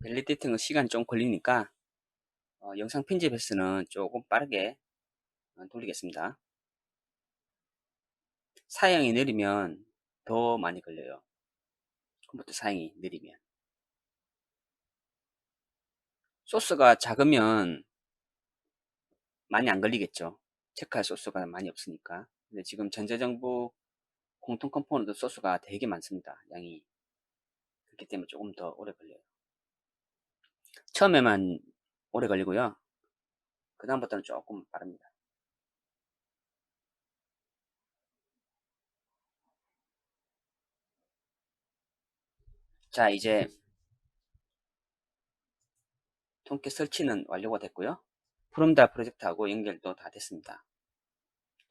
밸리데이팅은 시간이 좀 걸리니까 영상 편집에서는 조금 빠르게 돌리겠습니다. 사양이 느리면 더 많이 걸려요. 컴퓨터 사양이 느리면. 소스가 작으면 많이 안 걸리겠죠. 체크할 소스가 많이 없으니까. 근데 지금 전자정부 공통 컴포넌트 소스가 되게 많습니다. 양이. 그렇기 때문에 조금 더 오래 걸려요. 처음에만 오래 걸리고요. 그 다음부터는 조금 빠릅니다. 자, 이제 톰캣 설치는 완료가 됐고요. 프롬다 프로젝트하고 연결도 다 됐습니다.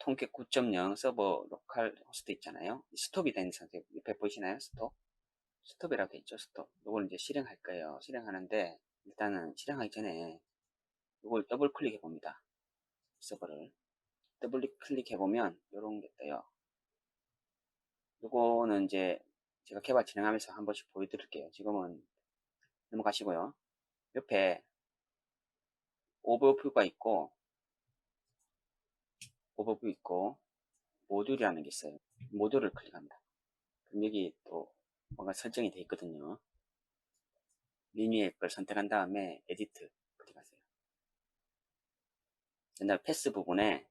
톰캣 9.0 서버 로컬 호스트 있잖아요. 스톱이 된 상태 옆에 보이시나요? 스톱이라고 돼 있죠. 스톱. 이걸 이제 실행할 거예요. 실행하는데 일단은 실행하기 전에 이걸 더블 클릭해 봅니다. 서버를 더블 클릭해 보면 이런 게 떠요. 이거는 이제 제가 개발 진행하면서 한 번씩 보여드릴게요. 지금은 넘어가시고요. 옆에 오버뷰가 있고 모듈이라는 게 있어요. 모듈을 클릭합니다. 그럼 여기 또 뭔가 설정이 되어 있거든요. 맨 위에 걸 선택한 다음에 에디트 클릭하세요. 그다음에 패스 부분에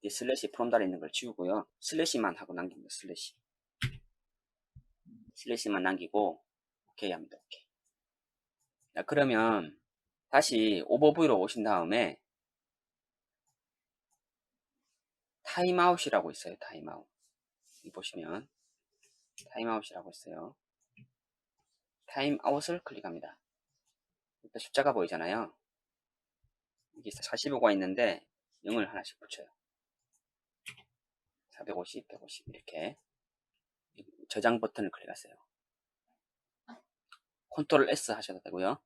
이 슬래시 프롬 달에 있는 걸 지우고요. 슬래시만 하고 남깁니다. 슬래시만 남기고 오케이 합니다. 오케이. 자, 그러면 다시 오버뷰로 오신 다음에 타임아웃이라고 있어요. 타임아웃. 여기 보시면 타임아웃이라고 있어요. 타임아웃을 클릭합니다. 일단 숫자가 보이잖아요. 여기 45가 있는데 0을 하나씩 붙여요. 450, 150 이렇게 저장 버튼을 클릭하세요. 컨트롤 S 하셔도 되고요.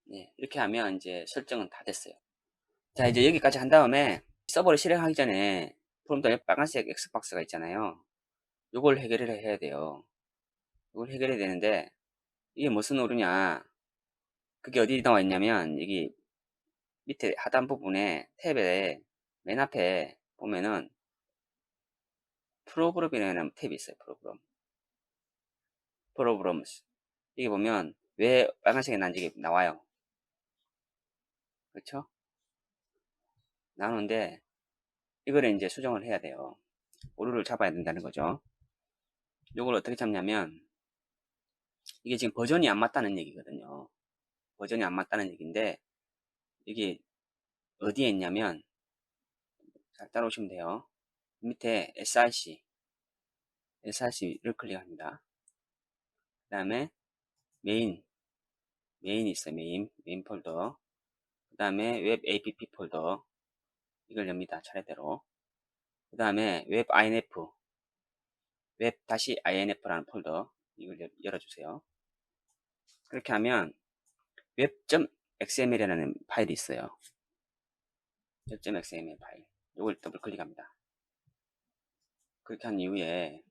네, 이렇게 하면 이제 설정은 다 됐어요. 자, 이제 여기까지 한 다음에 서버를 실행하기 전에 프롬프트에 빨간색 X박스가 있잖아요. 이걸 해결을 해야 돼요. 이걸 해결해야 되는데 이게 무슨 오류냐, 그게 어디 나와 있냐면 여기 밑에 하단 부분에 탭에 맨 앞에 보면은 프로그램이라는 탭이 있어요. 프로그램. 여기 보면 왜 빨간색이 난지 나와요. 그렇죠? 나오는데 이거를 이제 수정을 해야 돼요. 오류를 잡아야 된다는 거죠. 이걸 어떻게 잡냐면 이게 지금 버전이 안 맞다는 얘기거든요. 버전이 안 맞다는 얘기인데 이게 어디에 있냐면 잘 따라오시면 돼요. 밑에 src를 클릭합니다. 그 다음에 메인이 있어요. 메인 폴더. 그 다음에 웹 app 폴더 이걸 엽니다. 차례대로. 그 다음에 웹 inf라는 폴더 이걸 열어주세요. 그렇게 하면 web.xml이라는 파일이 있어요. web.xml 파일. 이걸 더블 클릭합니다. 그렇게 한 이후에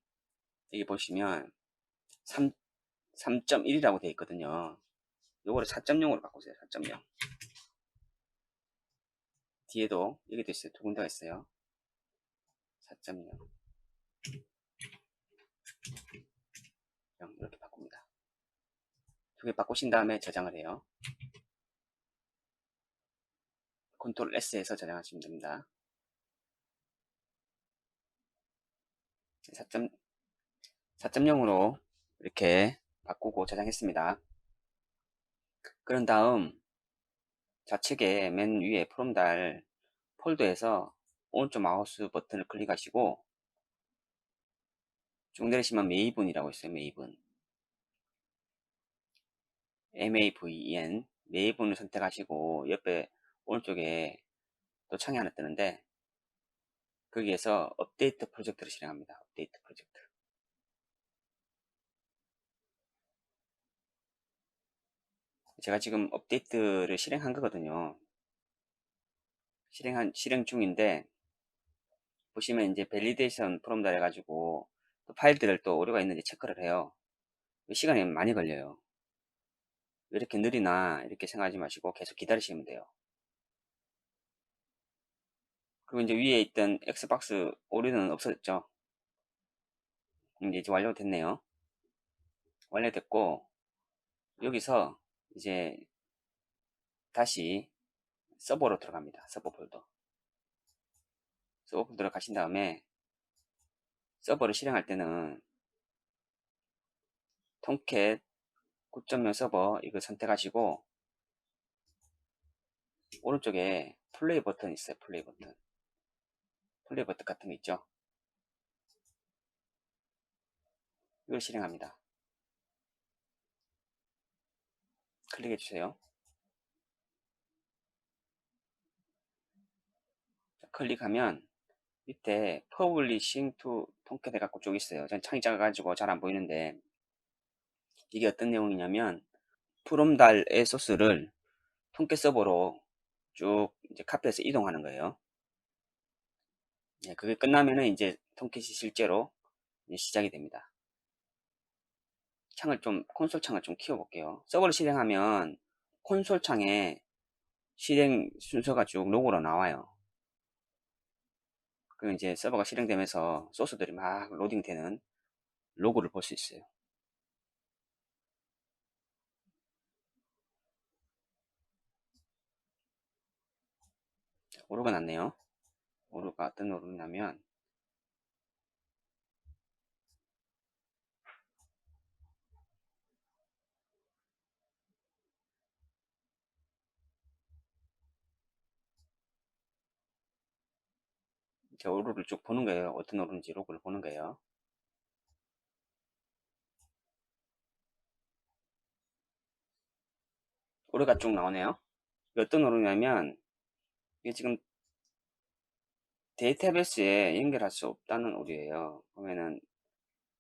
여기 보시면 3.1이라고 되어 있거든요. 요거를 4.0으로 바꾸세요. 4.0. 뒤에도 여기도 있어요. 두 군데가 있어요. 4.0 이렇게 바꿉니다. 두 개 바꾸신 다음에 저장을 해요. 컨트롤 S에서 저장하시면 됩니다. 4.0으로 이렇게 바꾸고 저장했습니다. 그런 다음 좌측에 맨 위에 프롬달 폴더에서 오른쪽 마우스 버튼을 클릭하시고 쭉 내리시면 메이븐이라고 있어요. MAVEN 메이븐을 선택하시고 옆에 오른쪽에 또 창이 하나 뜨는데 거기에서 업데이트 프로젝트를 실행합니다. 업데이트 프로젝트. 제가 지금 업데이트를 실행한 거거든요. 실행 중인데 보시면 이제 밸리데이션 프롬달 해가지고 또 파일들을 또 오류가 있는지 체크를 해요. 시간이 많이 걸려요. 왜 이렇게 느리나 이렇게 생각하지 마시고 계속 기다리시면 돼요. 그리고 이제 위에 있던 엑스박스 오류는 없어졌죠. 이제 완료됐네요. 완료됐고 여기서 이제 다시 서버로 들어갑니다. 서버 폴더 들어가신 다음에 서버를 실행할 때는 통캣 9.0 서버 이거 선택하시고 오른쪽에 플레이 버튼 있어요. 플레이 버튼 같은 거 있죠. 이걸 실행합니다. 클릭해 주세요. 클릭하면 밑에 Publishing to 통캣 해갖고 쭉 있어요. 전 창이 작아가지고 잘 안 보이는데 이게 어떤 내용이냐면 프롬달의 소스를 통캣 서버로 쭉 이제 카피해서 이동하는 거예요. 네, 그게 끝나면은 이제 통캣이 실제로 이제 시작이 됩니다. 콘솔 창을 좀 키워볼게요. 서버를 실행하면 콘솔 창에 실행 순서가 쭉 로고로 나와요. 그럼 이제 서버가 실행되면서 소스들이 막 로딩되는 로고를 볼 수 있어요. 오류가 났네요. 오류가 어떤 오류냐면 제 오류를 쭉 보는 거예요. 어떤 오류인지 로그를 보는 거예요. 오류가 쭉 나오네요. 어떤 오류냐면 이게 지금 데이터베이스에 연결할 수 없다는 오류예요. 보면은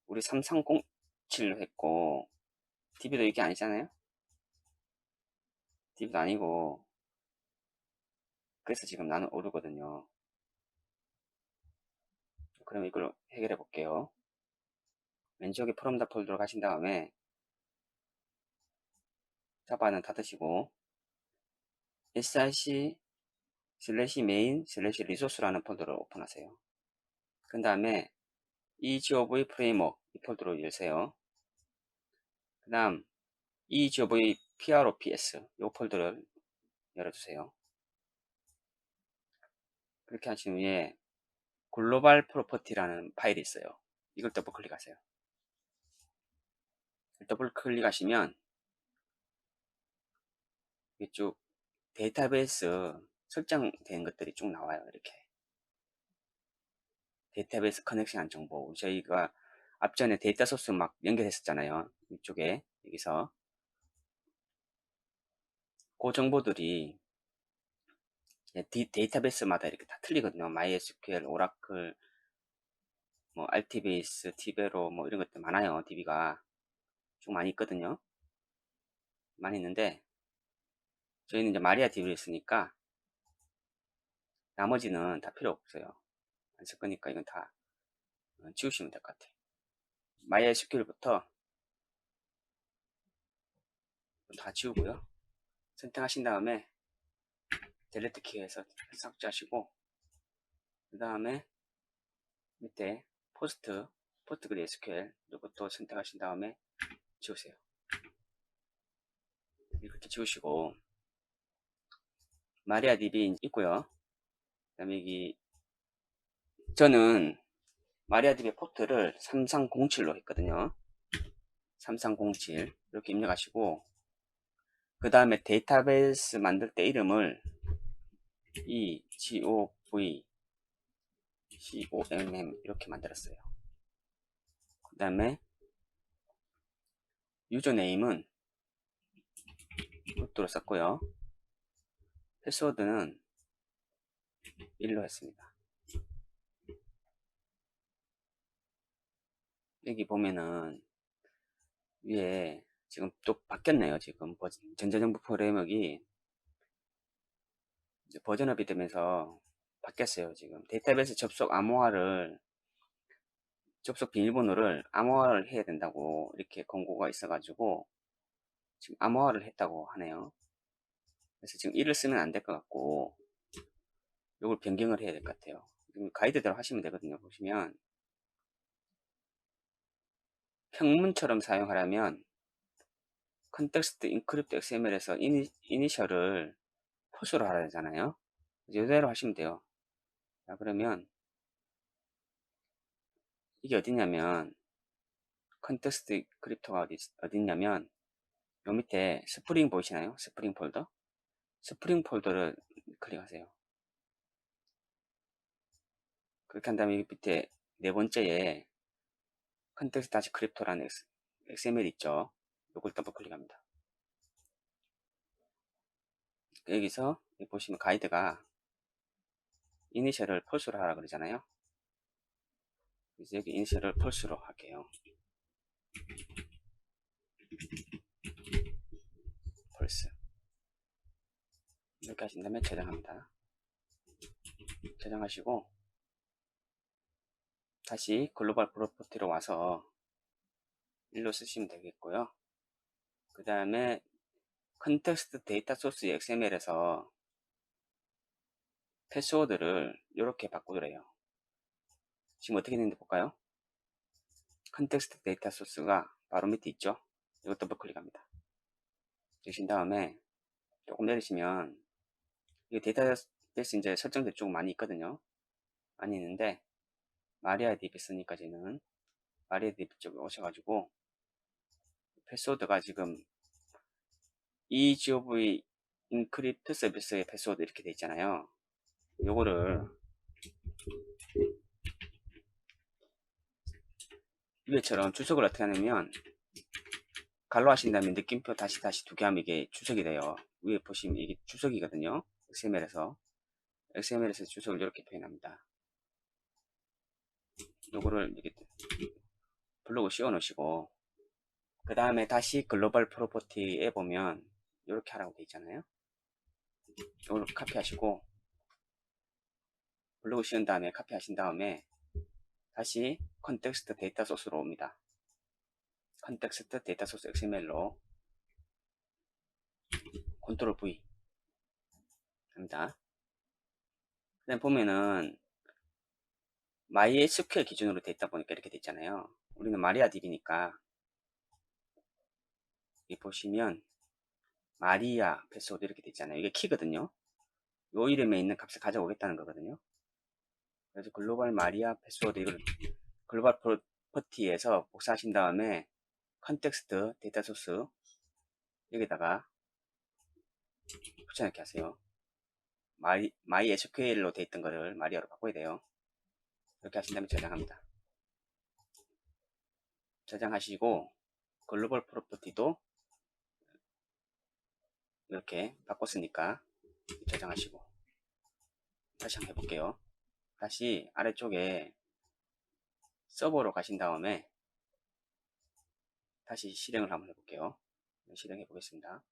우리 3307로 했고 DB도 이게 아니잖아요. DB도 아니고 그래서 지금 나는 오류거든요. 그럼 이걸 해결해 볼게요. 왼쪽에 프롬다 폴더로 가신 다음에 자바는 닫으시고 src 슬래시 메인 슬래시 리소스라는 폴더를 오픈하세요. 그 다음에 egov 프레임워크 이 폴더로 열세요. 그 다음 egov props 이 폴더를 열어주세요. 그렇게 하신 후에 글로벌 프로퍼티라는 파일이 있어요. 이걸 더블 클릭하세요. 더블 클릭하시면 이쪽 데이터베이스 설정된 것들이 쭉 나와요. 이렇게 데이터베이스 커넥션한 정보, 저희가 앞전에 데이터 소스 막 연결했었잖아요. 이쪽에 여기서 그 정보들이 데이터베이스마다 이렇게 다 틀리거든요. MySQL, 오라클, 뭐 RTBase, 티베로 뭐 이런 것들 많아요. DB가 좀 많이 있거든요. 많이 있는데 저희는 이제 마리아 DB를 쓰니까 나머지는 다 필요 없어요. 안 쓸 거니까 이건 다 지우시면 될 것 같아요. MySQL부터 다 지우고요. 선택하신 다음에 델레트 키에서 삭제하시고 그 다음에 밑에 포스트그레스QL 이것도 선택하신 다음에 지우세요. 이렇게 지우시고 마리아DB 있고요. 그 다음에 여기 저는 마리아DB 포트를 3307로 했거든요. 3307 이렇게 입력하시고 그 다음에 데이터베이스 만들 때 이름을 EGOV 이렇게 만들었어요. 그 다음에 유저네임은 루트로 썼고요. 패스워드는 1로 했습니다. 여기 보면은 위에 지금 또 바뀌었네요. 지금 전자정보 프레임워크가 버전업이 되면서 바뀌었어요. 지금 데이터베이스 접속 비밀번호를 암호화를 해야 된다고 이렇게 권고가 있어가지고 지금 암호화를 했다고 하네요. 그래서 지금 1을 쓰면 안 될 것 같고 이걸 변경을 해야 될 것 같아요. 가이드대로 하시면 되거든요. 보시면 평문처럼 사용하려면 컨텍스트 인크립트 XML에서 이니셜을 푸시로 하라 되잖아요. 이대로 하시면 돼요. 자, 그러면 이게 어디냐면 컨텍스트 크립토가 어디냐면 요 밑에 스프링 보이시나요? 스프링 폴더. 스프링 폴더를 클릭하세요. 그렇게 한 다음에 여기 밑에 네 번째에 컨텍스트 다시 크립토라는 XML 있죠. 요걸 더블 클릭합니다. 여기서 여기 보시면 가이드가 이니셜을 펄스로 하라 그러잖아요. 그래서 여기 이니셜을 펄스로 할게요. 펄스. 이렇게 하신 다음에 저장합니다. 저장하시고 다시 글로벌 프로퍼티로 와서 1로 쓰시면 되겠고요. 그 다음에 컨텍스트 데이터 소스 XML에서 패스워드를 이렇게 바꾸더래요. 지금 어떻게 되는지 볼까요? 컨텍스트 데이터 소스가 바로 밑에 있죠. 이것 더블 클릭합니다. 누르신 다음에 조금 내리시면 이 데이터 그래서 이제 설정들 조금 많이 있거든요. 많이 있는데 마리아DB 쓰니까지는 마리아DB 쪽에 오셔가지고 패스워드가 지금 EGOV 인크립트 서비스의 패스워드 이렇게 돼 있잖아요. 요거를 위에처럼 주석을 어떻게 하냐면 갈로 하신 다음에 느낌표 다시 두 개 하면 이게 주석이 돼요. 위에 보시면 이게 주석이거든요. XML에서 주석을 이렇게 표현합니다. 요거를 이렇게 블록을 씌워 놓으시고 그 다음에 다시 글로벌 프로퍼티에 보면 이렇게 하라고 돼 있잖아요. 이걸 카피하시고 블록을 씌운 다음에 카피하신 다음에 다시 컨텍스트 데이터 소스로 옵니다. 컨텍스트 데이터 소스 XML로 컨트롤 V 합니다. 그 다음 보면은 MySQL 기준으로 돼 있다 보니까 이렇게 돼 있잖아요. 우리는 마리아DB니까 여기 보시면 마리아 패스워드 이렇게 돼 있잖아요. 이게 키거든요. 요 이름에 있는 값을 가져오겠다는 거거든요. 그래서 글로벌 마리아 패스워드 이걸 글로벌 프로퍼티에서 복사하신 다음에 컨텍스트 데이터 소스 여기다가 붙여넣기 하세요. MySQL로 돼 있던 거를 마리아로 바꿔야 돼요. 이렇게 하신 다음에 저장합니다. 저장하시고 글로벌 프로퍼티도 이렇게 바꿨으니까 저장하시고 다시 한번 해볼게요. 다시 아래쪽에 서버로 가신 다음에 다시 실행을 한번 해볼게요. 실행해 보겠습니다.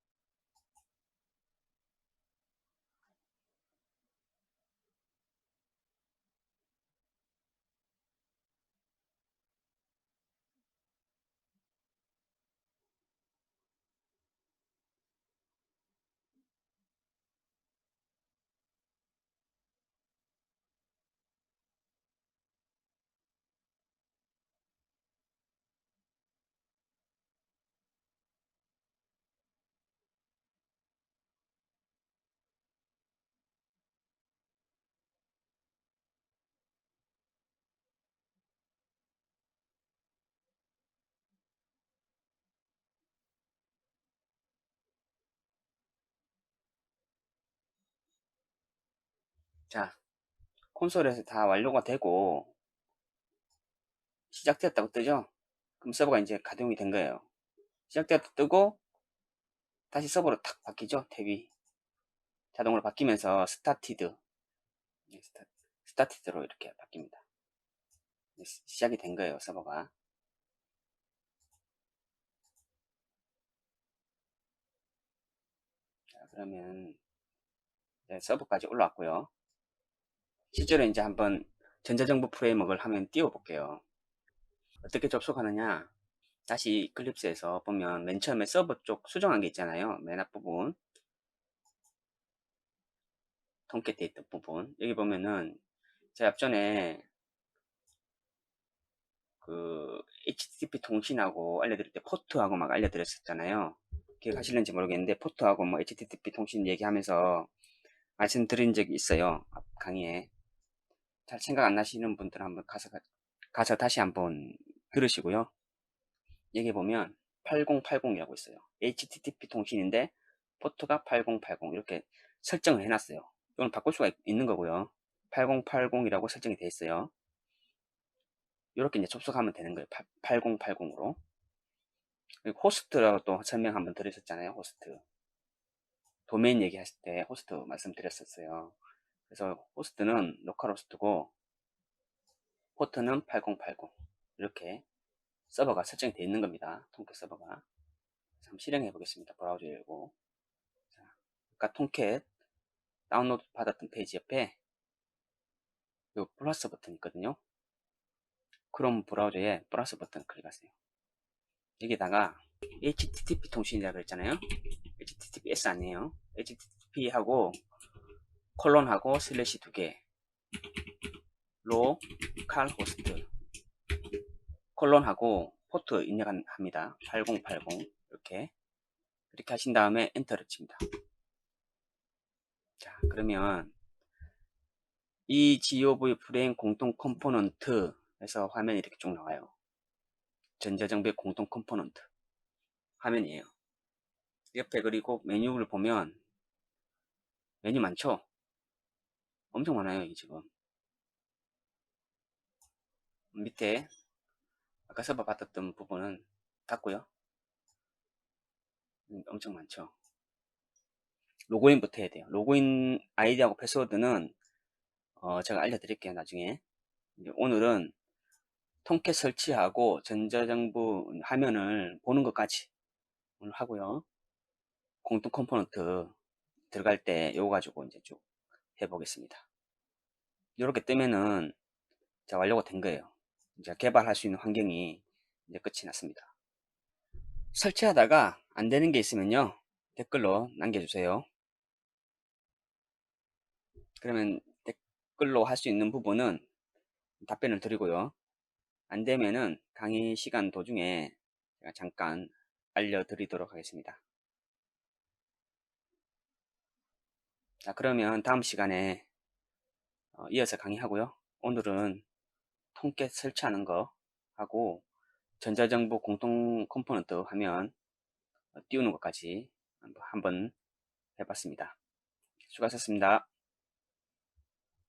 자, 콘솔에서 다 완료가 되고 시작되었다고 뜨죠? 그럼 서버가 이제 가동이 된 거예요. 시작되었다 뜨고 다시 서버로 탁 바뀌죠? 탭이 자동으로 바뀌면서 스타티드 스타티드로 이렇게 바뀝니다. 시작이 된 거예요, 서버가. 자, 그러면 서버까지 올라왔고요. 실제로 이제 한번 전자정보 프레임워크를 하면 띄워볼게요. 어떻게 접속하느냐? 다시 이클립스에서 보면 맨 처음에 서버 쪽 수정한 게 있잖아요. 맨 앞부분 통캣 돼 있던 부분 여기 보면은 제가 앞전에 그 HTTP 통신하고 알려드릴 때 포트하고 막 알려드렸었잖아요. 기억하실는지 모르겠는데 포트하고 뭐 HTTP 통신 얘기하면서 말씀드린 적이 있어요. 앞 강의에. 잘 생각 안 나시는 분들은 한번 가서 다시 한번 들으시고요. 여기 보면 8080이라고 있어요. HTTP 통신인데 포트가 8080 이렇게 설정을 해놨어요. 이건 바꿀 수가 있는 거고요. 8080이라고 설정이 되어 있어요. 이렇게 이제 접속하면 되는 거예요. 8080으로. 그리고 호스트라고 또 설명 한번 드렸었잖아요. 호스트. 도메인 얘기하실 때 호스트 말씀드렸었어요. 그래서 호스트는 로컬 호스트고 포트는 8080 이렇게 서버가 설정이 되어 있는 겁니다. 통캣 서버가. 한번 실행해 보겠습니다. 브라우저 열고. 자, 아까 통캣 다운로드 받았던 페이지 옆에 요 플러스 버튼 있거든요. 크롬 브라우저에 플러스 버튼 클릭하세요. 여기다가 HTTP 통신이라고 그랬잖아요. HTTPS 아니에요. HTTP하고 콜론하고 슬래시 두 개. 로컬 호스트 콜론하고 포트 입력합니다. 8080 이렇게 하신 다음에 엔터를 칩니다. 자, 그러면 이 GOV 프레임 공통 컴포넌트에서 화면이 이렇게 쭉 나와요. 전자정보의 공통 컴포넌트 화면이에요. 옆에 그리고 메뉴를 보면 메뉴 많죠? 엄청 많아요. 이 지금 밑에 아까 서버 봤던 부분은 닫고요. 엄청 많죠. 로그인부터 해야 돼요. 로그인 아이디하고 패스워드는 제가 알려드릴게요. 나중에. 오늘은 통캣 설치하고 전자정부 화면을 보는 것까지 오늘 하고요. 공통 컴포넌트 들어갈 때 요거 가지고 이제 쭉 해보겠습니다. 이렇게 뜨면은 자, 완료가 된 거예요. 이제 개발할 수 있는 환경이 이제 끝이 났습니다. 설치하다가 안 되는 게 있으면요. 댓글로 남겨주세요. 그러면 댓글로 할 수 있는 부분은 답변을 드리고요. 안 되면은 강의 시간 도중에 제가 잠깐 알려드리도록 하겠습니다. 자, 그러면 다음 시간에 이어서 강의하고요. 오늘은 통깨 설치하는 거 하고 전자정보 공통 컴포넌트 화면 띄우는 것까지 한번 해봤습니다. 수고하셨습니다.